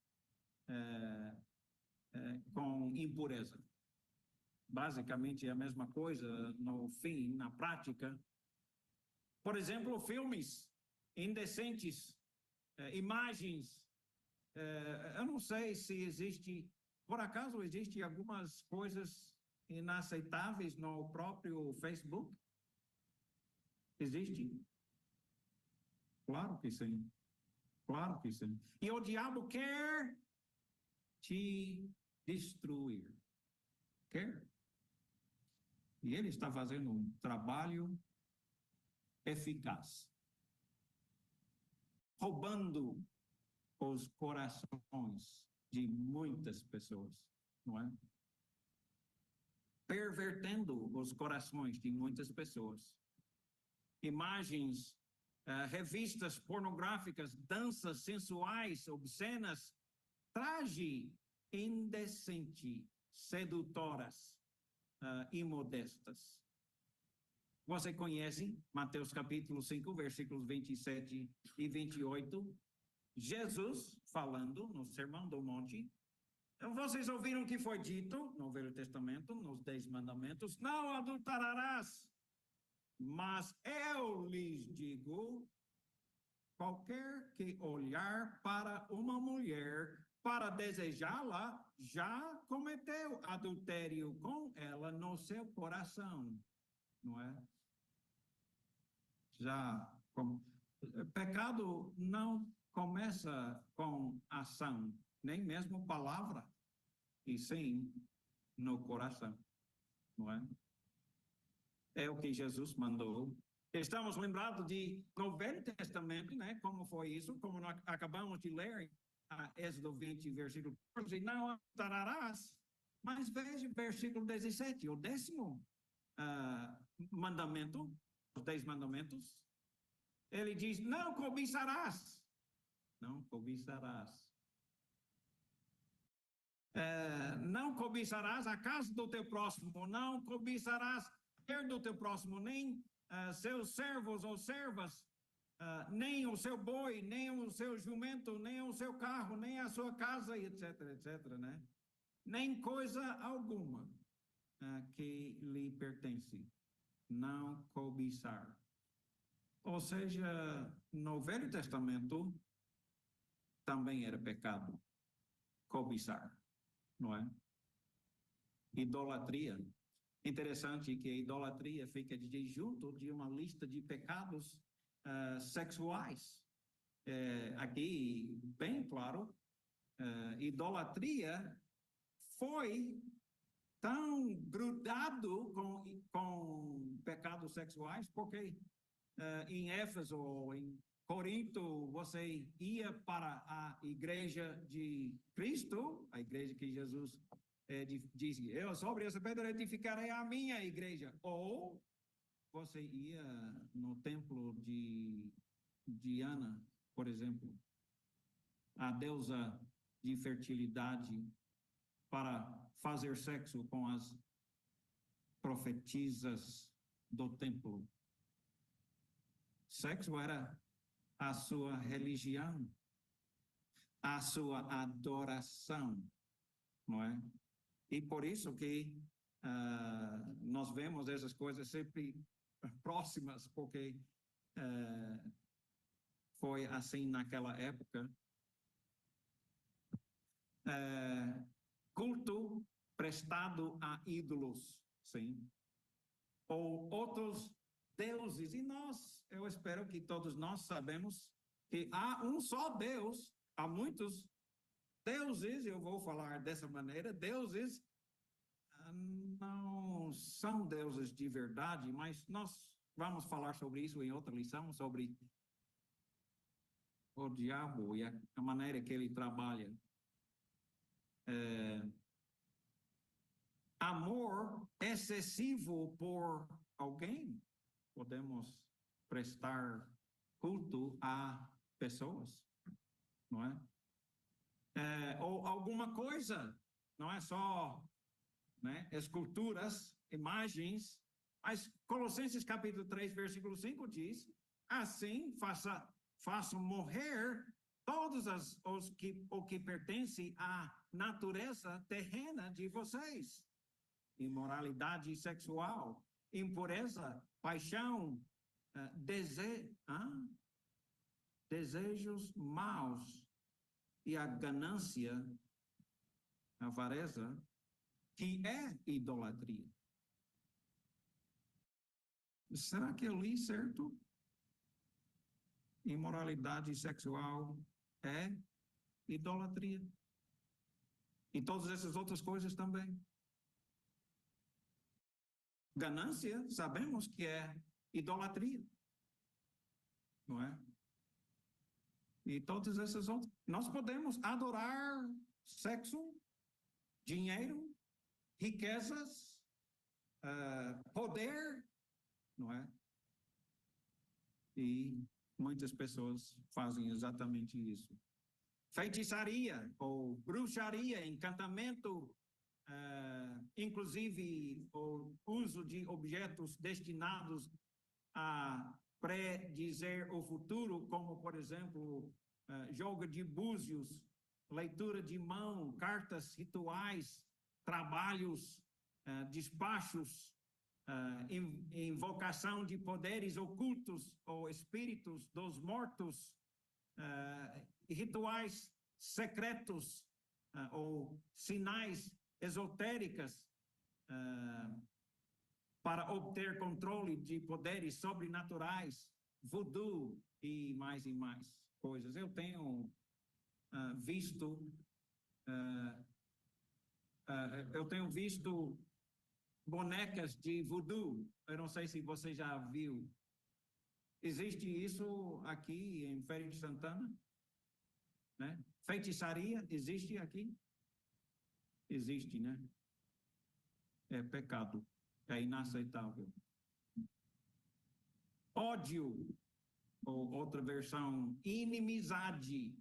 com impureza. Basicamente é a mesma coisa no fim, na prática. Por exemplo, filmes indecentes, imagens. Eu não sei se existe, por acaso existe algumas coisas inaceitáveis no próprio Facebook? Existe? Claro que sim. Claro que sim. E o diabo quer te destruir. Quer? E ele está fazendo um trabalho eficaz, roubando os corações de muitas pessoas, não é? Pervertendo os corações de muitas pessoas. Imagens, revistas pornográficas, danças sensuais, obscenas, traje indecente, sedutoras, imodestas. Você conhece Mateus capítulo 5, versículos 27 e 28? Jesus falando no Sermão do Monte. Vocês ouviram o que foi dito no Velho Testamento, nos 10 mandamentos: não adulterarás. Mas eu lhes digo, qualquer que olhar para uma mulher para desejá-la, já cometeu adultério com ela no seu coração, não é? Pecado não começa com ação, nem mesmo palavra, e sim no coração, não é? É o que Jesus mandou. Estamos lembrados no Velho Testamento, né? Como foi isso, como nós acabamos de ler, Êxodo 20, versículo 14, não adulterarás. Mas veja o versículo 17, o 10º mandamento, os 10 mandamentos. Ele diz, não cobiçarás. Não cobiçarás. Não cobiçarás a casa do teu próximo, não cobiçarás do teu próximo, nem seus servos ou servas, nem o seu boi, nem o seu jumento, nem o seu carro, nem a sua casa, etc, etc, né? Nem coisa alguma que lhe pertence. Não cobiçar. Ou seja, no Velho Testamento também era pecado cobiçar, não é? Idolatria. Interessante que a idolatria fica junto de uma lista de pecados sexuais. Aqui, bem claro, idolatria foi tão grudado com pecados sexuais, porque em Éfeso ou em Corinto, você ia para a igreja de Cristo, a igreja que Jesus diz, eu sobre essa pedra edificarei a minha igreja. Ou você ia no templo de Diana, por exemplo, a deusa de fertilidade, para fazer sexo com as profetisas do templo. Sexo era a sua religião, a sua adoração, não é? E por isso que nós vemos essas coisas sempre próximas, porque foi assim naquela época. Culto prestado a ídolos, sim, ou outros deuses. E eu espero que todos nós sabemos que há um só Deus, há muitos deuses, eu vou falar dessa maneira, deuses não são deuses de verdade, mas nós vamos falar sobre isso em outra lição, sobre o diabo e a maneira que ele trabalha. Amor excessivo por alguém, podemos prestar culto a pessoas, não é? Ou alguma coisa, não é só, né, esculturas, imagens, Mas Colossenses capítulo 3, versículo 5 diz, assim façam morrer todos o que pertence à natureza terrena de vocês. Imoralidade sexual, impureza, paixão, desejos maus e a ganância, a avareza, que é idolatria. Será que eu li certo? Imoralidade sexual é idolatria. E todas essas outras coisas também. Ganância, sabemos que é idolatria. Não é? E todas essas outras. Nós podemos adorar sexo, dinheiro, riquezas, poder, não é? E muitas pessoas fazem exatamente isso. Feitiçaria ou bruxaria, encantamento, inclusive o uso de objetos destinados a predizer o futuro, como, por exemplo, jogo de búzios, leitura de mão, cartas rituais, trabalhos, despachos, invocação de poderes ocultos ou espíritos dos mortos, rituais secretos ou sinais esotéricas para obter controle de poderes sobrenaturais, voodoo e mais coisas. Eu tenho visto bonecas de voodoo. Eu não sei se você já viu. Existe isso aqui em Feira de Santana? Né? Feitiçaria existe aqui? Existe, né? É pecado. É inaceitável. Ódio, ou outra versão, inimizade,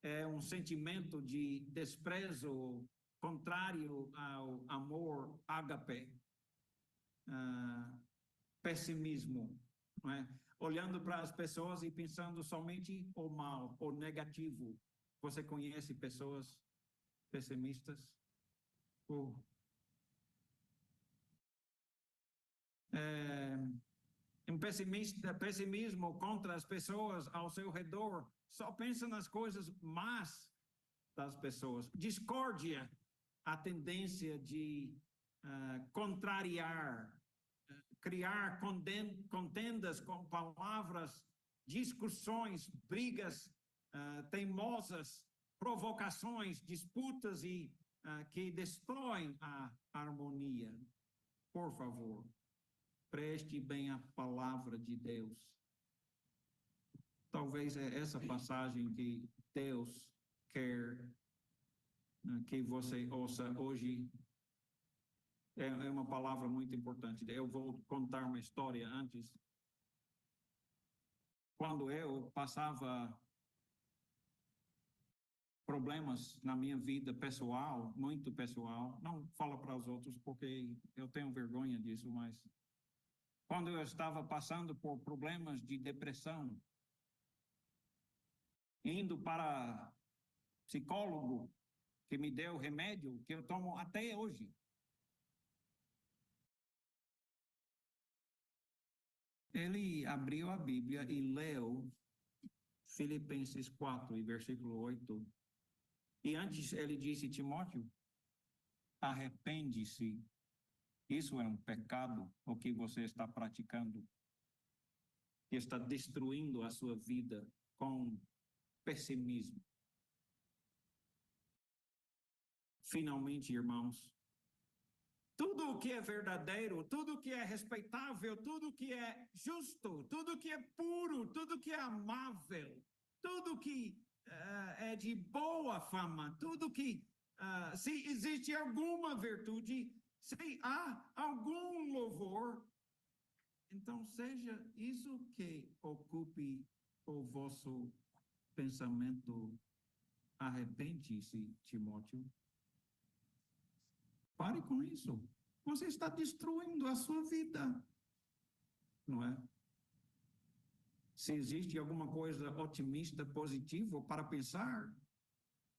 é um sentimento de desprezo contrário ao amor ágape. Pessimismo, não é? Olhando para as pessoas e pensando somente o mal, o negativo. Você conhece pessoas pessimistas? Um pessimismo contra as pessoas ao seu redor, só pensa nas coisas más das pessoas. Discórdia, a tendência de contrariar, criar contendas com palavras, discussões, brigas teimosas, provocações, disputas e que destroem a harmonia. Por favor, preste bem a palavra de Deus. Talvez é essa passagem que Deus quer que você ouça hoje. É uma palavra muito importante. Eu vou contar uma história antes. Quando eu passava problemas na minha vida pessoal, muito pessoal, não falo para os outros porque eu tenho vergonha disso, mas quando eu estava passando por problemas de depressão, indo para psicólogo, que me deu remédio que eu tomo até hoje. Ele abriu a Bíblia e leu Filipenses 4, e versículo 8. E antes ele disse, Timóteo, arrepende-se. Isso é um pecado, o que você está praticando. Está destruindo a sua vida com pessimismo. Finalmente, irmãos, tudo o que é verdadeiro, tudo o que é respeitável, tudo o que é justo, tudo o que é puro, tudo o que é amável, tudo o que é de boa fama, tudo que, se existe alguma virtude, se há algum louvor, então seja isso que ocupe o vosso pensamento. Arrepende-se, Timóteo. Pare com isso. você está destruindo a sua vida, não é? Se existe alguma coisa otimista, positiva para pensar,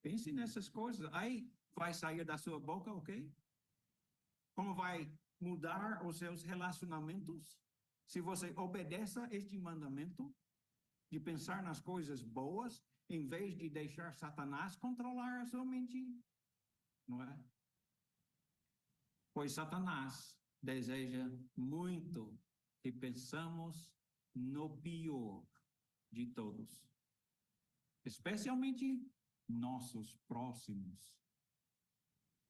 pense nessas coisas. Aí vai sair da sua boca, ok? Como vai mudar os seus relacionamentos? Se você obedece a este mandamento de pensar nas coisas boas, em vez de deixar Satanás controlar a sua mente, não é? Pois Satanás deseja muito que pensamos no pior de todos, especialmente nossos próximos.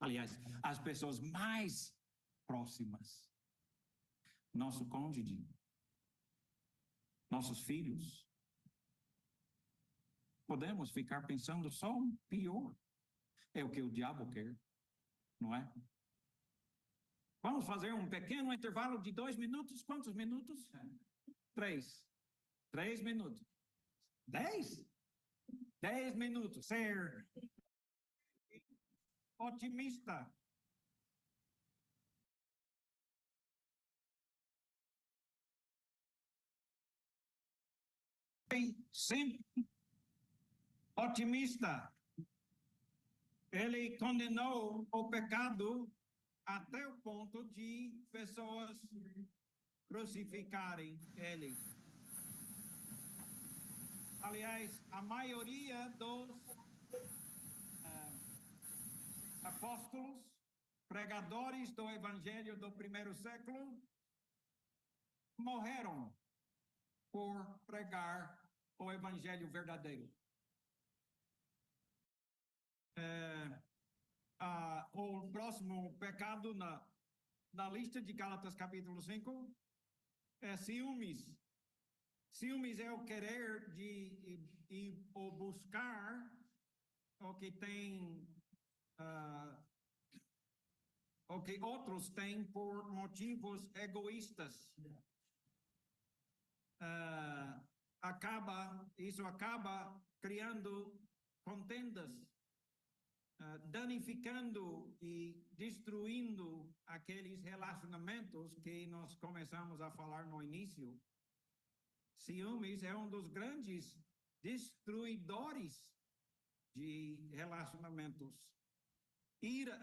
Aliás, as pessoas mais próximas. Nosso cônjuge, nossos filhos. Podemos ficar pensando só o pior. É o que o diabo quer, não é? Vamos fazer um pequeno intervalo de 2 minutos. Quantos minutos? 3. 3 minutos. 10? 10 minutos. Ser otimista. Sempre otimista. Ele condenou o pecado até o ponto de pessoas crucificarem ele. Aliás, a maioria dos apóstolos, pregadores do evangelho do primeiro século, morreram por pregar o evangelho verdadeiro. O próximo pecado na lista de Gálatas capítulo 5 é ciúmes. Ciúmes é o querer de ou buscar o que tem, o que outros têm por motivos egoístas. Isso acaba criando contendas, danificando e destruindo aqueles relacionamentos que nós começamos a falar no início. Ciúmes é um dos grandes destruidores de relacionamentos. Ira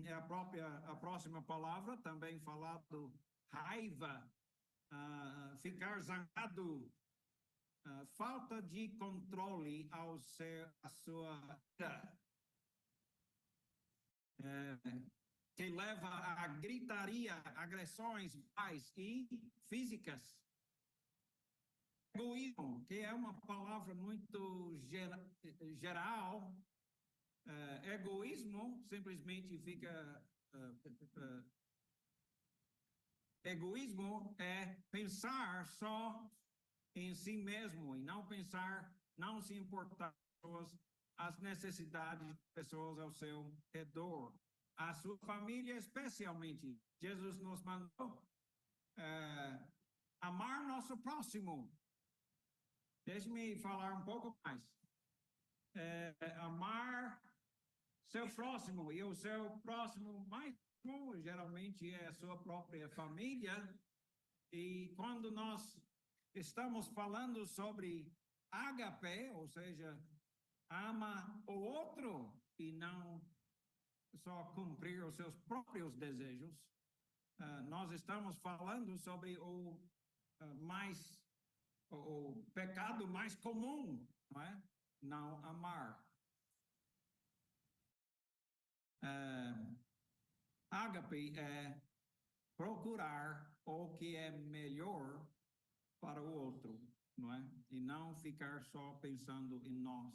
é a próxima palavra, também falado raiva, ficar zangado, falta de controle ao ser a sua ira, que leva a gritaria, agressões mais e físicas. Egoísmo, que é uma palavra muito geral. Egoísmo simplesmente fica... egoísmo é pensar só em si mesmo e não pensar, não se importar com as necessidades das pessoas ao seu redor. A sua família especialmente. Jesus nos mandou amar nosso próximo. Deixe-me falar um pouco mais. Amar seu próximo, e o seu próximo mais próximo geralmente é a sua própria família. E quando nós estamos falando sobre ágape, ou seja, ama o outro e não só cumprir os seus próprios desejos, nós estamos falando sobre o pecado mais comum, não é? Não amar. Ágape é procurar o que é melhor para o outro, não é? E não ficar só pensando em nós.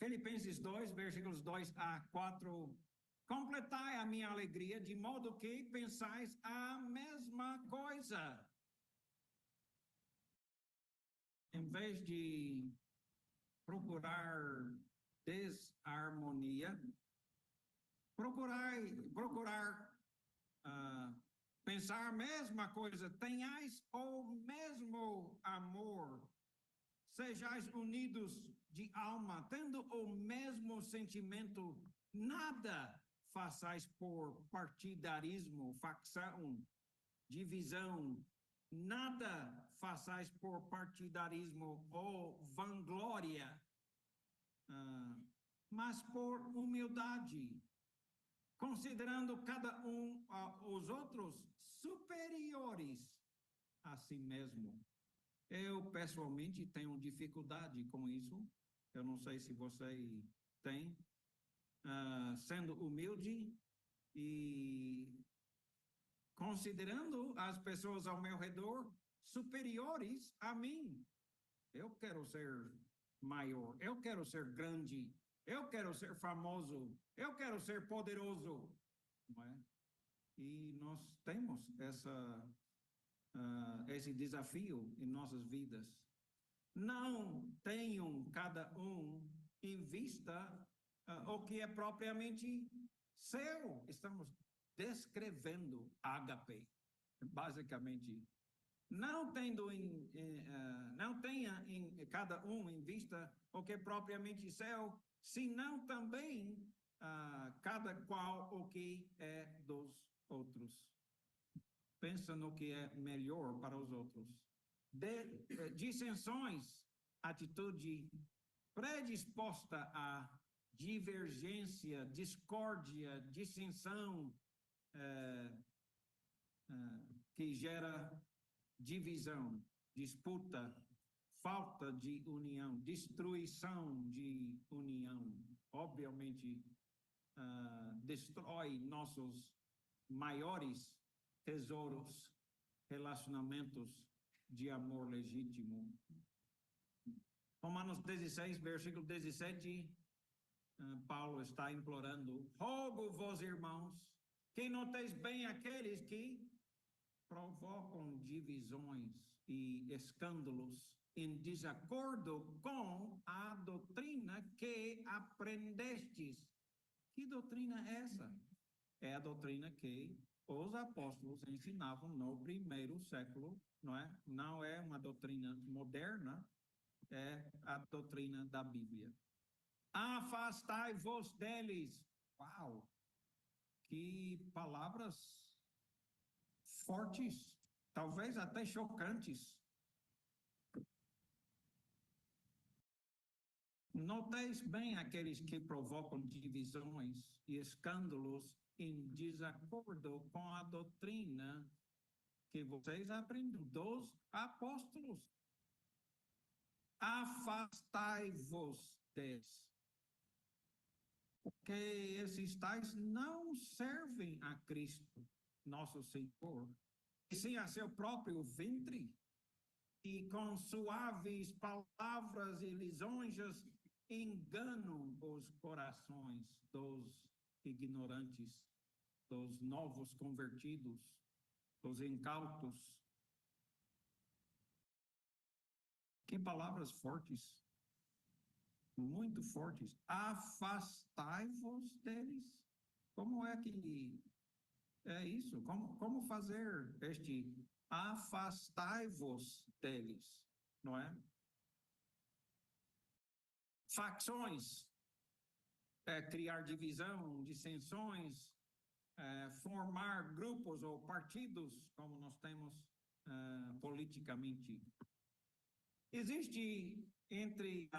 Filipenses 2, versículos 2 a 4. Completai a minha alegria de modo que pensais a mesma coisa. Em vez de procurar desarmonia, procurar pensar a mesma coisa, tenhais o mesmo amor, sejais unidos de alma, tendo o mesmo sentimento, nada façais por partidarismo, facção, divisão, nada façais por partidarismo ou vanglória, mas por humildade, considerando cada um os outros superiores a si mesmo. Eu, pessoalmente, tenho dificuldade com isso. Eu não sei se você tem. Sendo humilde e considerando as pessoas ao meu redor superiores a mim. Eu quero ser maior, eu quero ser grande, eu quero ser famoso, eu quero ser poderoso, não é? E nós temos esse desafio em nossas vidas. Não tenham cada um em vista o que é propriamente seu. Estamos descrevendo ágape, basicamente. Não tenha em cada um em vista o que é propriamente seu, senão também cada qual o que é dos outros. Pensa no que é melhor para os outros. Dissensões, atitude predisposta a divergência, discórdia, dissensão, que gera divisão, disputa, falta de união, destruição de união. Obviamente, destrói nossos maiores tesouros, relacionamentos de amor legítimo. Romanos 16, versículo 17, Paulo está implorando: rogo-vos, irmãos, que noteis bem aqueles que provocam divisões e escândalos em desacordo com a doutrina que aprendestes. Que doutrina é essa? É a doutrina que os apóstolos ensinavam no primeiro século, não é? Não é uma doutrina moderna, é a doutrina da Bíblia. Afastai-vos deles. Uau! Que palavras fortes, talvez até chocantes. Noteis bem aqueles que provocam divisões e escândalos em desacordo com a doutrina que vocês aprendem dos apóstolos. Afastai-vos deles. Porque esses tais não servem a Cristo, nosso Senhor, e sim a seu próprio ventre, e com suaves palavras e lisonjas enganam os corações dos ignorantes, dos novos convertidos, dos incautos. Que palavras fortes, muito fortes. Afastai-vos deles. Como é que é isso? Como fazer este afastai-vos deles, não é? Facções, criar divisão, dissensões, formar grupos ou partidos, como nós temos politicamente. Existe entre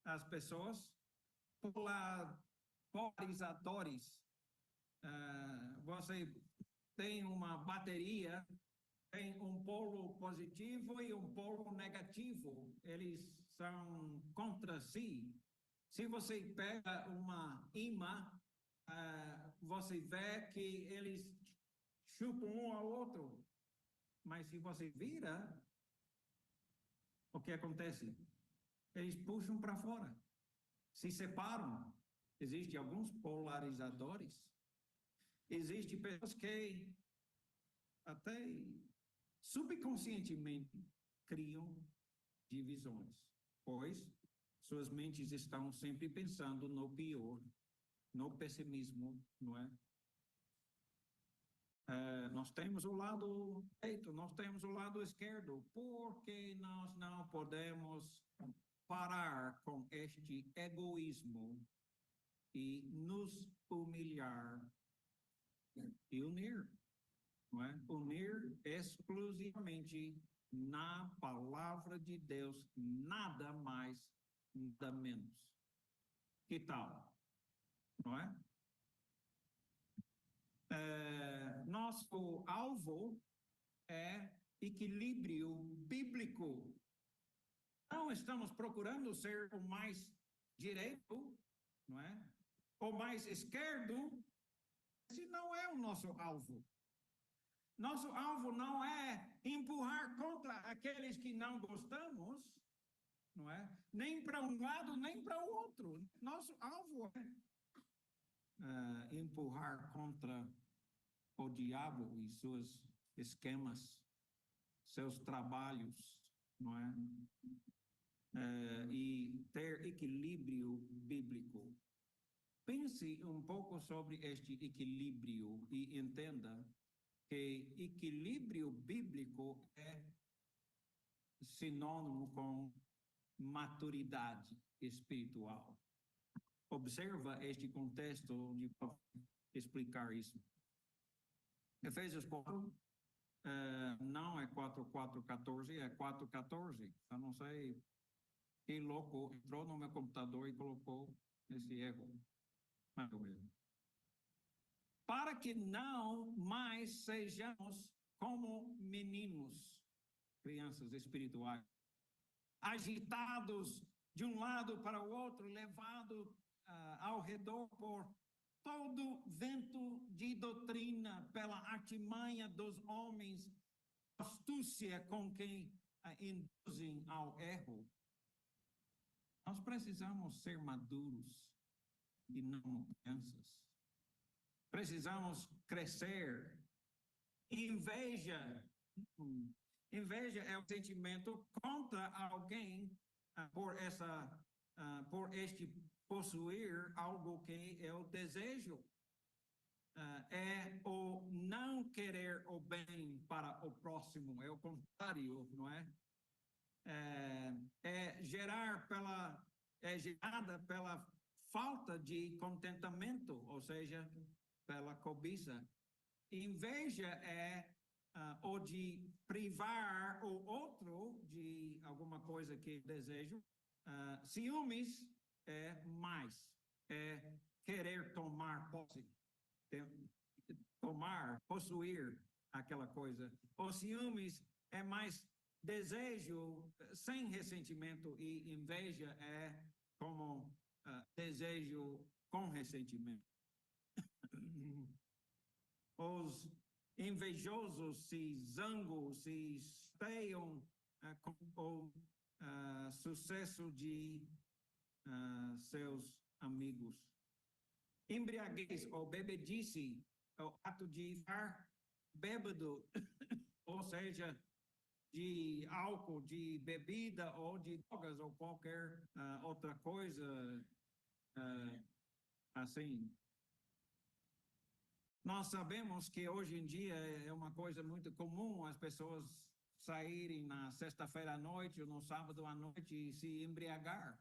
as pessoas polarizadores. Você tem uma bateria, tem um polo positivo e um polo negativo. Eles são contra si. Se você pega uma imã, você vê que eles chupam um ao outro. Mas se você vira, o que acontece? Eles puxam para fora, se separam. Existem alguns polarizadores. Existem pessoas que até subconscientemente criam divisões, pois suas mentes estão sempre pensando no pior, no pessimismo, não é? Nós temos o lado direito, nós temos o lado esquerdo, porque nós não podemos parar com este egoísmo e nos humilhar e unir, não é? Unir exclusivamente na palavra de Deus, nada mais, nada menos. Que tal? Não é? Nosso alvo é equilíbrio bíblico. Não estamos procurando ser o mais direito, não é? Ou mais esquerdo. Esse não é o nosso alvo. Nosso alvo não é empurrar contra aqueles que não gostamos, não é? Nem para um lado, nem para o outro. Nosso alvo é empurrar contra o diabo e seus esquemas, seus trabalhos, não é? E ter equilíbrio bíblico. Pense um pouco sobre este equilíbrio e entenda que equilíbrio bíblico é sinônimo com maturidade espiritual. Observa este contexto onde posso explicar isso. Efésios 4, não é 4:14, é 4:14. Eu não sei que louco entrou no meu computador e colocou esse erro. Mais ou menos. Para que não mais sejamos como meninos, crianças espirituais, agitados de um lado para o outro, levados ao redor por todo vento de doutrina, pela artimanha dos homens, astúcia com quem induzem ao erro. Nós precisamos ser maduros e não crianças. Precisamos crescer. Inveja é um sentimento contra alguém por este possuir algo que eu desejo. É o não querer o bem para o próximo, é o contrário, não é? É gerada pela falta de contentamento, ou seja, pela cobiça. Inveja é ou de privar o outro de alguma coisa que desejo. Ciúmes é querer tomar posse, possuir aquela coisa. O ciúmes é mais desejo sem ressentimento e inveja é como desejo com ressentimento. Os invejosos se zangam, se espeiam com o sucesso de seus amigos. Embriaguez ou bebedice é o ato de estar bêbado, ou seja, de álcool, de bebida ou de drogas ou qualquer outra coisa assim. Nós sabemos que hoje em dia é uma coisa muito comum as pessoas saírem na sexta-feira à noite ou no sábado à noite e se embriagar.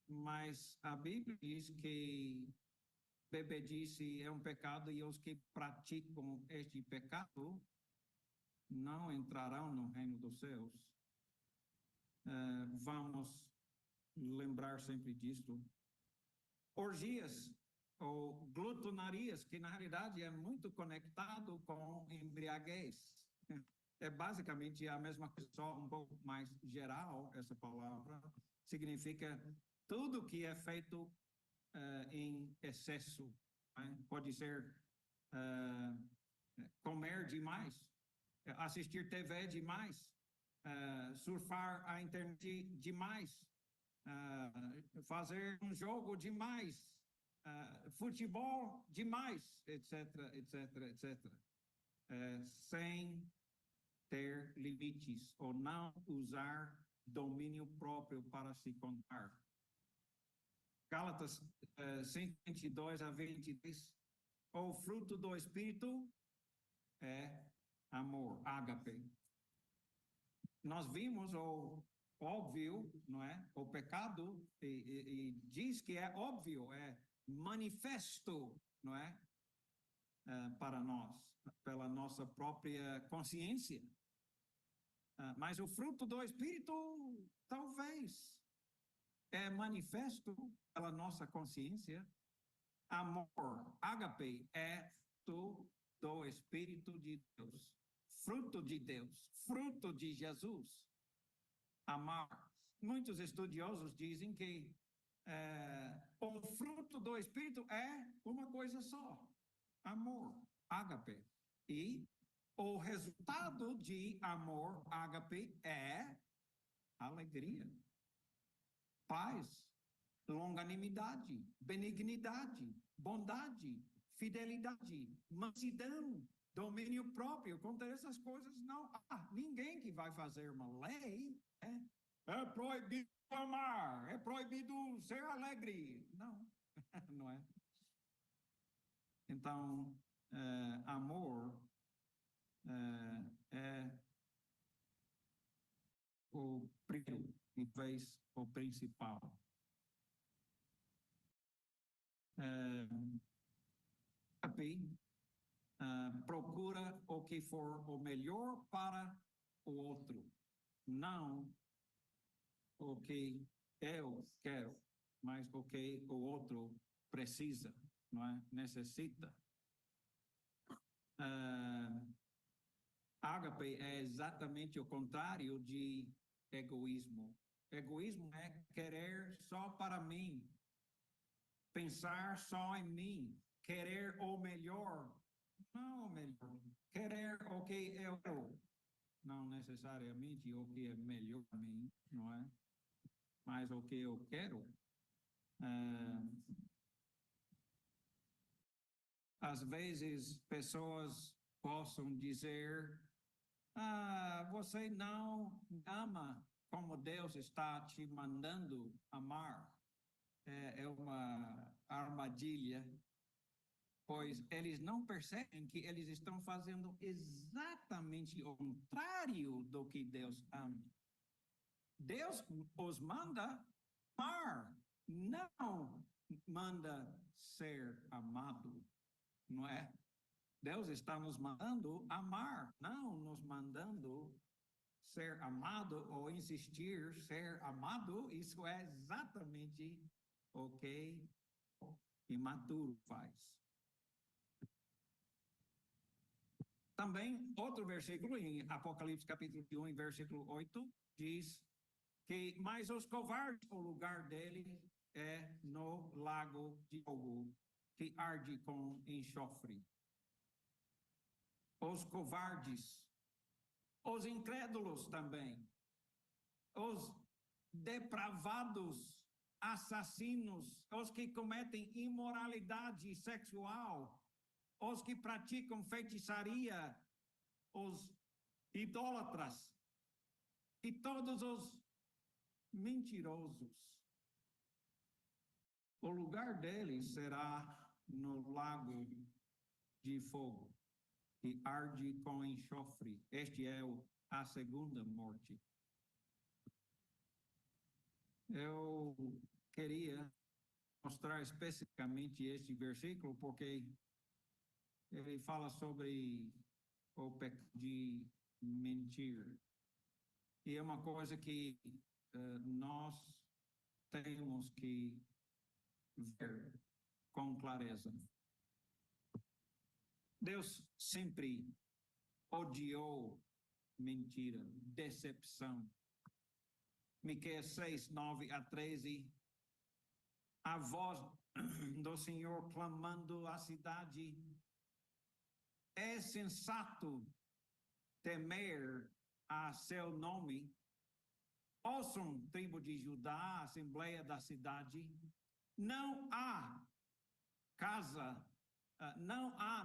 Mas a Bíblia diz que bebedice é um pecado e os que praticam este pecado não entrarão no reino dos céus. Vamos lembrar sempre disto. Orgias ou glutonarias, que na realidade é muito conectado com embriaguez. É basicamente a mesma coisa, só um pouco mais geral, essa palavra. Significa tudo que é feito em excesso. Né? Pode ser comer demais, assistir TV demais, surfar a internet demais, fazer um jogo demais, futebol demais, etc, etc, etc. Sem ter limites ou não usar domínio próprio para se contar. Gálatas 5:22-23, o fruto do Espírito é amor, ágape. Nós vimos ou óbvio, não é? O pecado, e diz que é óbvio, é manifesto, não é? Para nós, pela nossa própria consciência. Mas o fruto do Espírito, talvez, é manifesto pela nossa consciência. Amor, ágape, é do Espírito de Deus, fruto de Deus, fruto de Jesus. Amar. Muitos estudiosos dizem que o fruto do Espírito é uma coisa só, amor, ágape. E o resultado de amor, ágape, é alegria, paz, longanimidade, benignidade, bondade, fidelidade, mansidão, domínio próprio. Contra essas coisas não há ninguém que vai fazer uma lei. É proibido amar, é proibido ser alegre. Não, não é. Então, amor é o primeiro, e talvez o principal. Procura o que for o melhor para o outro, não o que eu quero, mas o que o outro precisa, não é? Necessita. Ágape é exatamente o contrário de egoísmo. Egoísmo é querer só para mim, pensar só em mim, querer o melhor, não o melhor, querer o que eu, não necessariamente o que é melhor para mim, não é? Mas o que eu quero. Às vezes, pessoas possam dizer: você não ama como Deus está te mandando amar. É uma armadilha, pois eles não percebem que eles estão fazendo exatamente o contrário do que Deus ama. Deus os manda amar, não manda ser amado, não é? Deus está nos mandando amar, não nos mandando ser amado ou insistir ser amado. Isso é exatamente o que o imaturo faz. Também outro versículo em Apocalipse capítulo 1, versículo 8, diz que mas os covardes, o lugar dele é no lago de fogo que arde com enxofre. Os covardes, os incrédulos também, os depravados, assassinos, os que cometem imoralidade sexual, os que praticam feitiçaria, os idólatras e todos os mentirosos. O lugar deles será no lago de fogo, que arde com enxofre. Este é a segunda morte. Eu queria mostrar especificamente este versículo, porque ele fala sobre o pecado de mentir. E é uma coisa que nós temos que ver com clareza. Deus sempre odiou mentira, decepção. Miqueias 6, 9 a 13. A voz do Senhor clamando à cidade: é sensato temer a seu nome. Ouçam, tribo de Judá, assembleia da cidade. Não há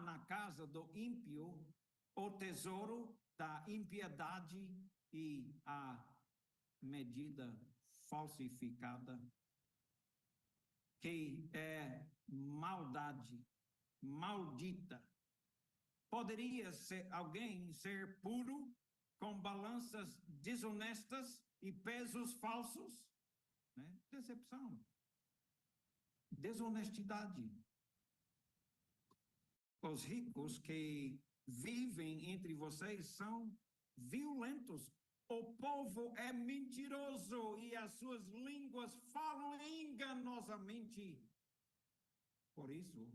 na casa do ímpio o tesouro da impiedade e a medida falsificada, que é maldade, maldita. Poderia alguém ser puro com balanças desonestas e pesos falsos, né? Decepção, desonestidade. Os ricos que vivem entre vocês são violentos. O povo é mentiroso e as suas línguas falam enganosamente. Por isso,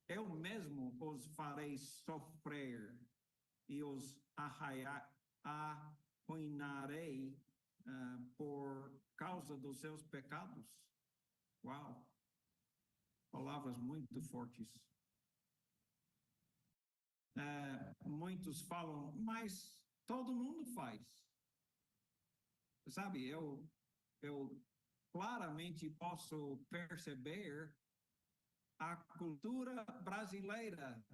eu mesmo os farei sofrer e os arruinarei por causa dos seus pecados. Uau! Palavras muito fortes. Muitos falam, mas todo mundo faz. Sabe, eu claramente posso perceber a cultura brasileira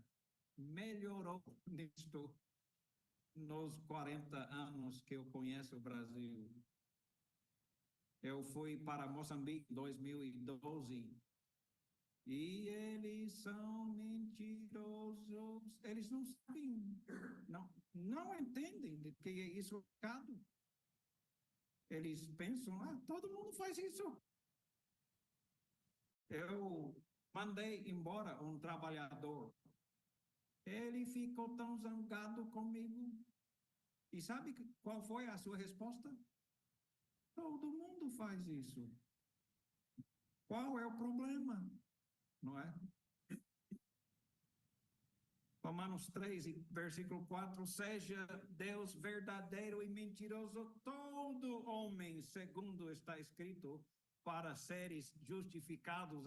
melhorou nisto nos 40 anos que eu conheço o Brasil. Eu fui para Moçambique em 2012 e eles são mentirosos. Eles não sabem, não entendem de que isso é pecado. Eles pensam, todo mundo faz isso. Eu mandei embora um trabalhador. Ele ficou tão zangado comigo. E sabe qual foi a sua resposta? Todo mundo faz isso. Qual é o problema? Não é? Romanos 3, versículo 4, seja Deus verdadeiro e mentiroso, todo homem, segundo está escrito, para seres justificados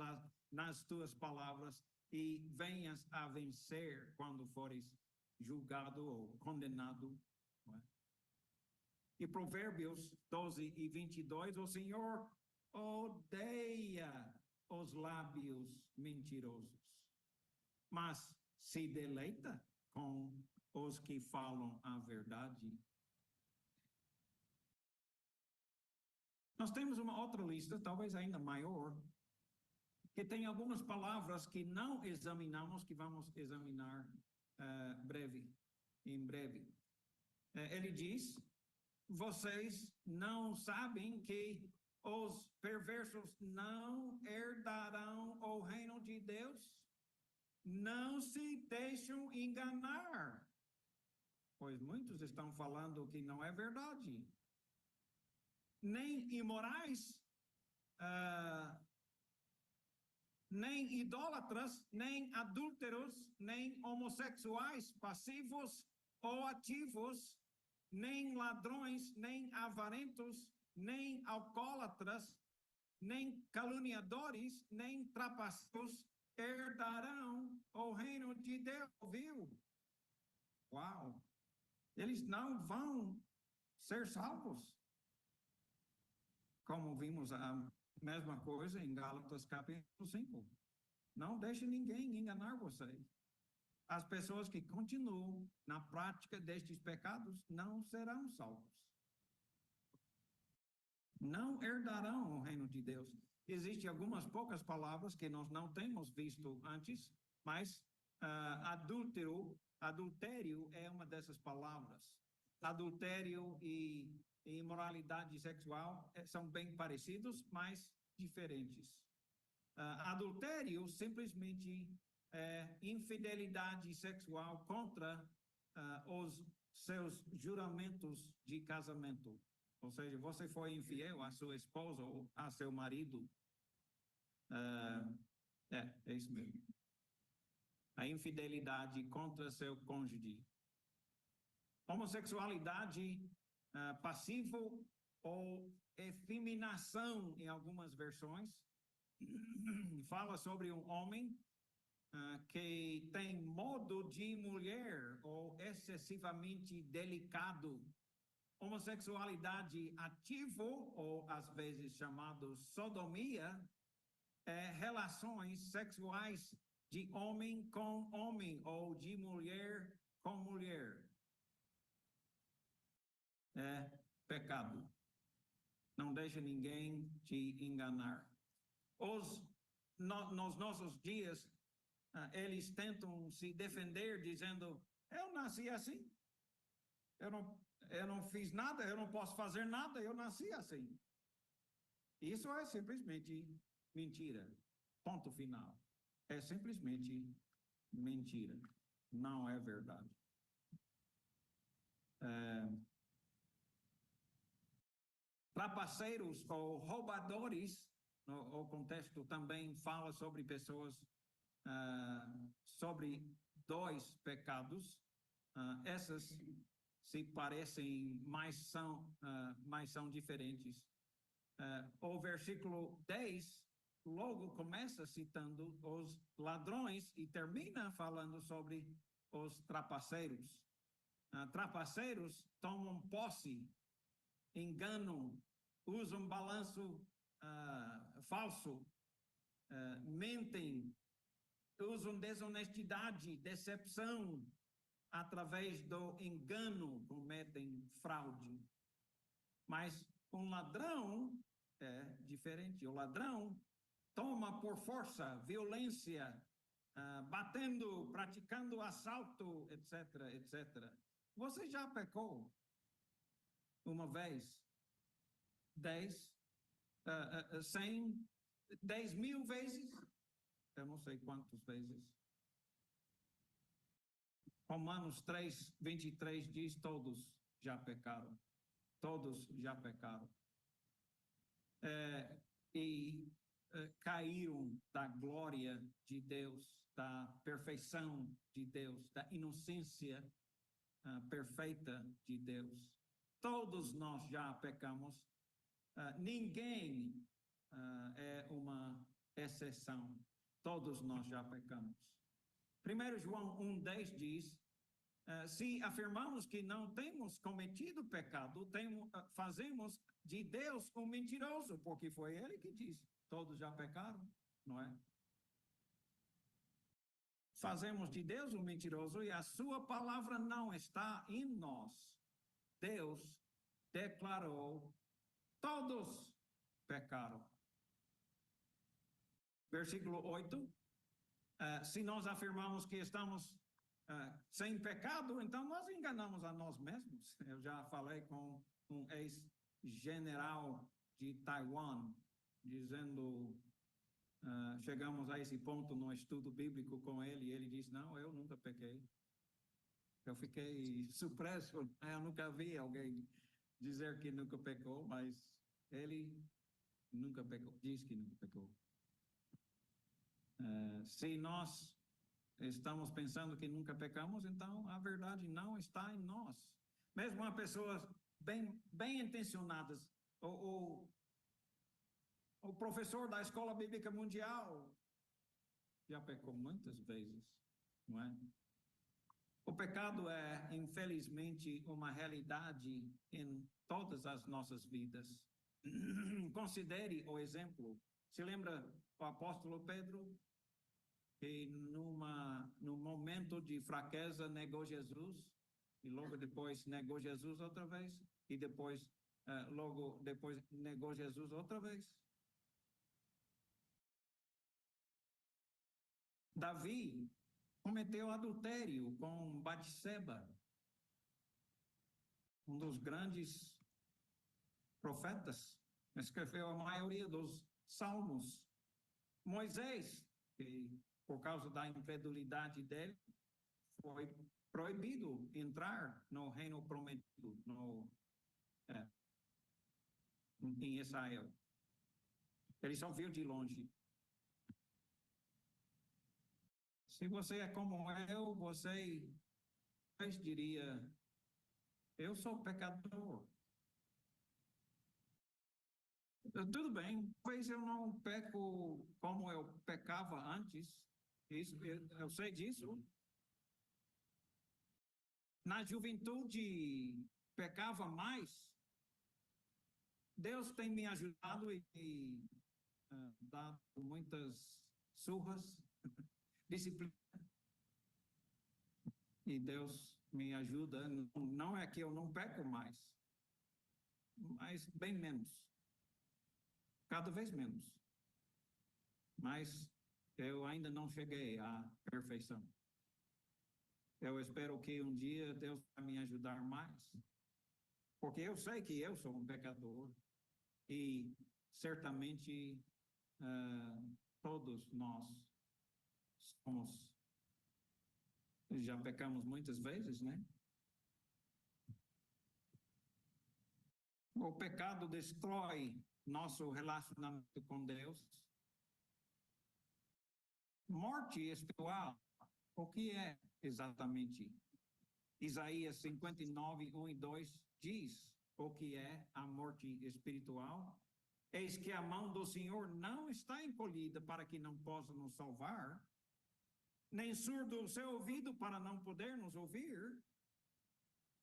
nas tuas palavras e venhas a vencer quando fores julgado ou condenado. Não é? E Provérbios 12 e 22, o Senhor odeia os lábios mentirosos, mas se deleita com os que falam a verdade. Nós temos uma outra lista, talvez ainda maior, que tem algumas palavras que não examinamos, que vamos examinar em breve. Ele diz, vocês não sabem que os perversos não herdarão o reino de Deus? Não se deixam enganar, pois muitos estão falando que não é verdade. Nem imorais, nem idólatras, nem adúlteros, nem homossexuais, passivos ou ativos, nem ladrões, nem avarentos, nem alcoólatras, nem caluniadores, nem trapaceiros herdarão o reino de Deus, viu? Uau! Eles não vão ser salvos. Como vimos a mesma coisa em Gálatas capítulo 5. Não deixe ninguém enganar vocês. As pessoas que continuam na prática destes pecados não serão salvos. Não herdarão o reino de Deus. Existem algumas poucas palavras que nós não temos visto antes, mas adultério é uma dessas palavras. Adultério e imoralidade sexual são bem parecidos, mas diferentes. Adultério simplesmente é infidelidade sexual contra os seus juramentos de casamento. Ou seja, você foi infiel à sua esposa ou a seu marido. É isso mesmo. A infidelidade contra seu cônjuge. Homossexualidade passivo ou efeminação em algumas versões. Fala sobre um homem que tem modo de mulher ou excessivamente delicado. Homossexualidade ativo, ou às vezes chamado sodomia, relações sexuais de homem com homem ou de mulher com mulher. É pecado. Não deixe ninguém te enganar. Nos nossos dias, eles tentam se defender dizendo, eu nasci assim. eu não fiz nada, eu não posso fazer nada, eu nasci assim. Isso é simplesmente mentira. Ponto final. É simplesmente mentira. Não é verdade. Trapaceiros ou roubadores, o contexto também fala sobre pessoas, sobre dois pecados. Essas se parecem, mas são diferentes. O versículo 10 logo começa citando os ladrões e termina falando sobre os trapaceiros. Trapaceiros tomam posse, enganam, usam balanço falso, mentem, usam desonestidade, decepção, através do engano cometem fraude. Mas um ladrão é diferente. O ladrão toma por força, violência, batendo, praticando assalto, etc, etc. Você já pecou uma vez? 10, 100, 10.000 vezes? Eu não sei quantas vezes. Romanos 3, 23 diz: todos já pecaram. Todos já pecaram. Caíram da glória de Deus, da perfeição de Deus, da inocência perfeita de Deus. Todos nós já pecamos. Ninguém é uma exceção. Todos nós já pecamos. 1 João 1,10 diz: se afirmamos que não temos cometido pecado, fazemos de Deus um mentiroso, porque foi ele que disse: todos já pecaram, não é? Fazemos de Deus um mentiroso e a sua palavra não está em nós. Deus declarou: todos pecaram. Versículo 8. Se nós afirmamos que estamos sem pecado, então nós enganamos a nós mesmos. Eu já falei com um ex-general de Taiwan, dizendo, chegamos a esse ponto no estudo bíblico com ele, e ele disse: não, eu nunca pequei. Eu fiquei surpreso, eu nunca vi alguém dizer que nunca pecou, mas ele nunca pecou, diz que nunca pecou. Se nós estamos pensando que nunca pecamos, então a verdade não está em nós. Mesmo uma pessoas bem intencionadas, o professor da Escola Bíblica Mundial já pecou muitas vezes, não é? O pecado é, infelizmente, uma realidade em todas as nossas vidas. Considere o exemplo. Se lembra o apóstolo Pedro, que num momento de fraqueza negou Jesus, e logo depois negou Jesus outra vez, e depois, logo depois negou Jesus outra vez. Davi cometeu adultério com Batseba, um dos grandes profetas, escreveu a maioria dos salmos. Moisés, que por causa da incredulidade dele, foi proibido entrar no reino prometido, em Israel. Ele só viu de longe. Se você é como eu, você diria: eu sou pecador. Tudo bem, talvez eu não peco como eu pecava antes, isso, eu sei disso. Na juventude pecava mais. Deus tem me ajudado e dado muitas surras, disciplina. E Deus me ajuda. Não é que eu não peco mais, mas bem menos. Cada vez menos. Mas eu ainda não cheguei à perfeição. Eu espero que um dia Deus vai me ajudar mais. Porque eu sei que eu sou um pecador e certamente todos nós somos, já pecamos muitas vezes, né? O pecado destrói nosso relacionamento com Deus. Morte espiritual, o que é exatamente? Isaías 59, 1 e 2 diz o que é a morte espiritual. Eis que a mão do Senhor não está encolhida para que não possa nos salvar, nem surdo o seu ouvido para não poder nos ouvir,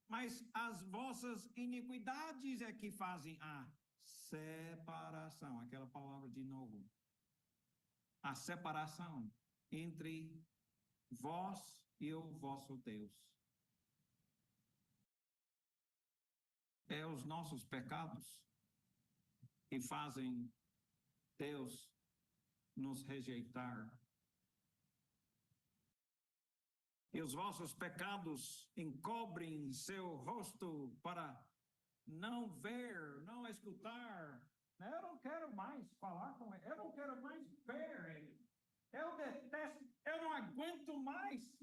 mas as vossas iniquidades é que fazem a separação, aquela palavra de novo, a separação entre vós e o vosso Deus. É os nossos pecados que fazem Deus nos rejeitar. E os vossos pecados encobrem seu rosto para não ver, não escutar. Eu não quero mais falar com ele, eu não quero mais ver ele. Eu detesto, eu não aguento mais.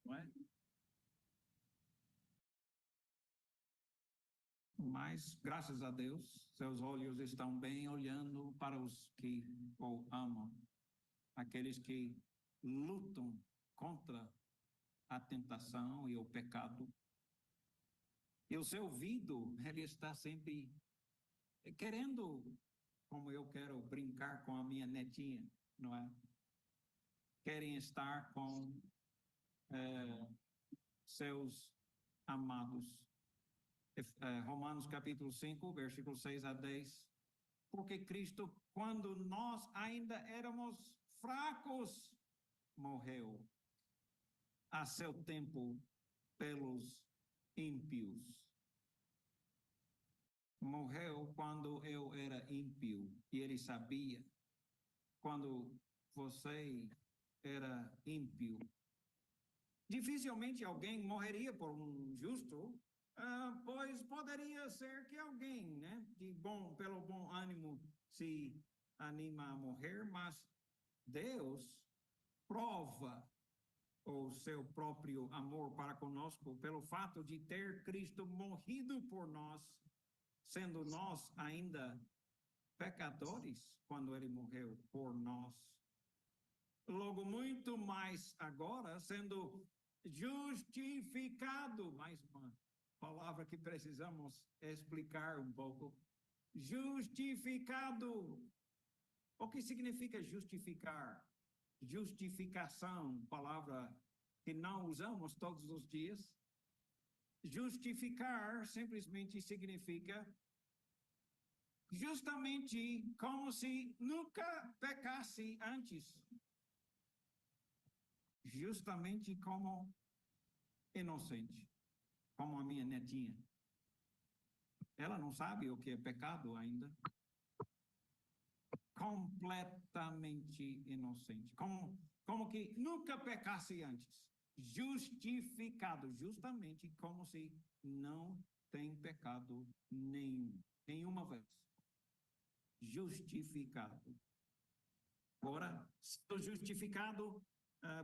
Não é? Mas, graças a Deus, seus olhos estão bem olhando para os que o amam, aqueles que lutam contra a tentação e o pecado. E o seu ouvido, ele está sempre querendo, como eu quero brincar com a minha netinha, não é? Querem estar com seus amados. Romanos capítulo 5, versículo 6 a 10. Porque Cristo, quando nós ainda éramos fracos, morreu a seu tempo pelos ímpios. Morreu quando eu era ímpio e ele sabia. Quando você era ímpio, dificilmente alguém morreria por um justo, pois poderia ser que alguém, né, pelo bom ânimo, se anima a morrer, mas Deus prova o seu próprio amor para conosco pelo fato de ter Cristo morrido por nós, sendo nós ainda pecadores quando ele morreu por nós. Logo, muito mais agora, sendo justificado, mais uma palavra que precisamos explicar um pouco. Justificado. O que significa justificar? Justificação, palavra que não usamos todos os dias. Justificar simplesmente significa justamente como se nunca pecasse antes. Justamente como inocente, como a minha netinha. Ela não sabe o que é pecado ainda. Completamente inocente. Como que nunca pecasse antes. Justificado, justamente como se não tem pecado nenhuma vez. Justificado. Agora, sendo justificado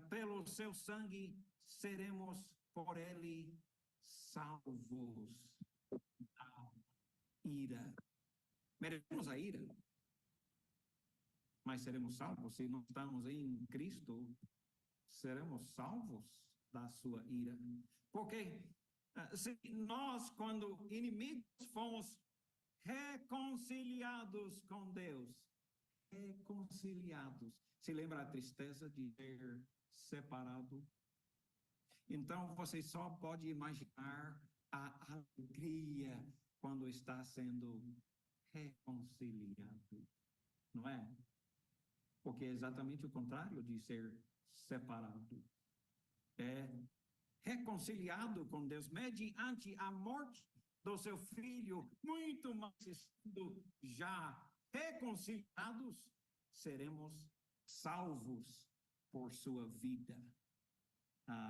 pelo seu sangue, seremos por ele salvos da ira. Merecemos a ira, mas seremos salvos. Se não estamos em Cristo, seremos salvos da sua ira. Porque se nós, quando inimigos, fomos reconciliados com Deus, reconciliados. Se lembra a tristeza de ser separado? Então, você só pode imaginar a alegria quando está sendo reconciliado, não é? Porque é exatamente o contrário de ser separado. É reconciliado com Deus mediante a morte do seu filho, muito mais estando já reconciliados, seremos salvos por sua vida.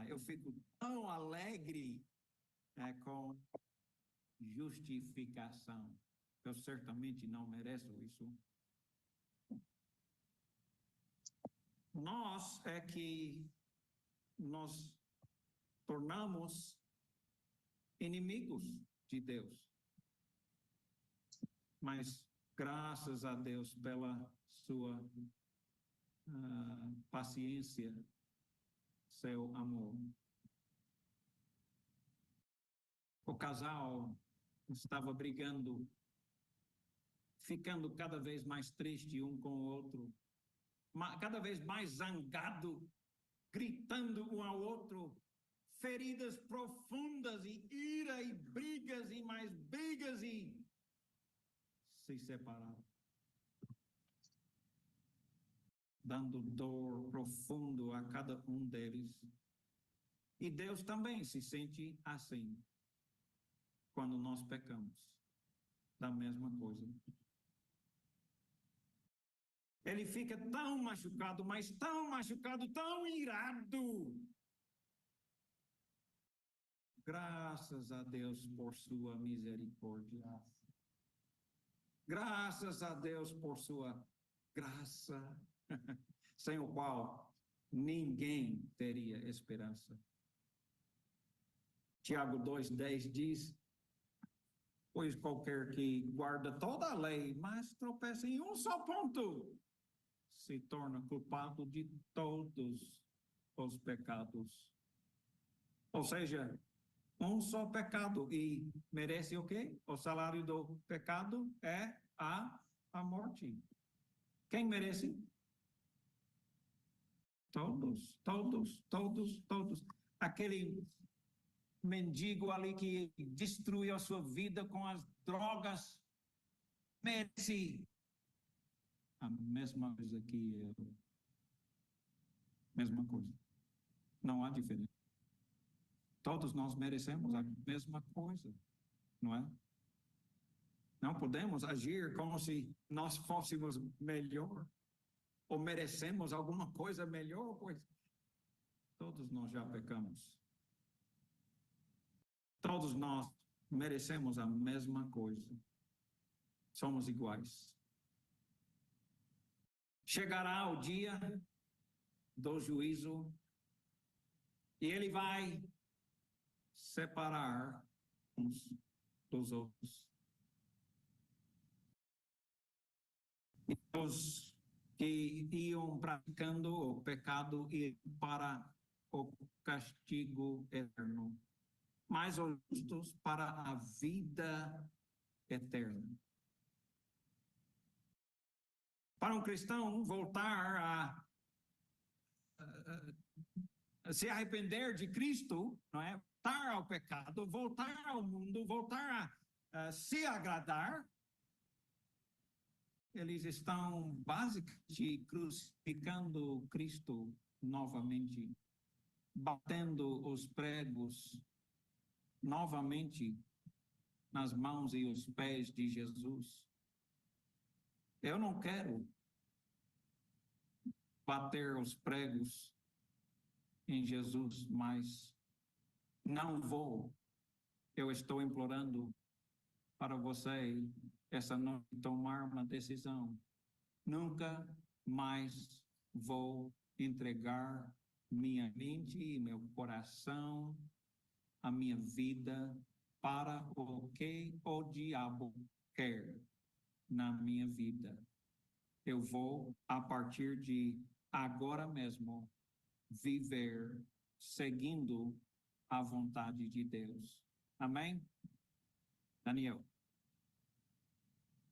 Eu fico tão alegre com justificação. Eu certamente não mereço isso. Nós é que nos tornamos inimigos de Deus. Mas graças a Deus pela sua paciência, seu amor. O casal estava brigando, ficando cada vez mais triste um com o outro, cada vez mais zangado, gritando um ao outro, feridas profundas e ira e brigas e mais brigas e se separaram, dando dor profundo a cada um deles. E Deus também se sente assim quando nós pecamos, da mesma coisa. Ele fica tão machucado, mas tão machucado, tão irado. Graças a Deus por sua misericórdia. Graças a Deus por sua graça, sem o qual ninguém teria esperança. Tiago 2,10 diz: pois qualquer que guarda toda a lei, mas tropeça em um só ponto, se torna culpado de todos os pecados. Ou seja, um só pecado e merece o quê? O salário do pecado é a morte. Quem merece? Todos, todos, todos, todos. Aquele mendigo ali que destruiu a sua vida com as drogas merece a mesma coisa que eu. Mesma coisa. Não há diferença. Todos nós merecemos a mesma coisa, não é? Não podemos agir como se nós fôssemos melhor ou merecemos alguma coisa melhor, pois todos nós já pecamos. Todos nós merecemos a mesma coisa. Somos iguais. Chegará o dia do juízo e ele vai separar uns dos outros. E os que iam praticando o pecado e para o castigo eterno, mas os justos para a vida eterna. Para um cristão voltar a se arrepender de Cristo, não é? Voltar ao pecado, voltar ao mundo, voltar a se agradar, eles estão basicamente crucificando Cristo novamente, batendo os pregos novamente nas mãos e os pés de Jesus. Eu não quero bater os pregos em Jesus, mas não vou. Eu estou implorando para você essa noite tomar uma decisão. Nunca mais vou entregar minha mente e meu coração, a minha vida para o que o diabo quer na minha vida. Eu vou, a partir de agora mesmo, viver seguindo a vontade de Deus. Amém? Daniel.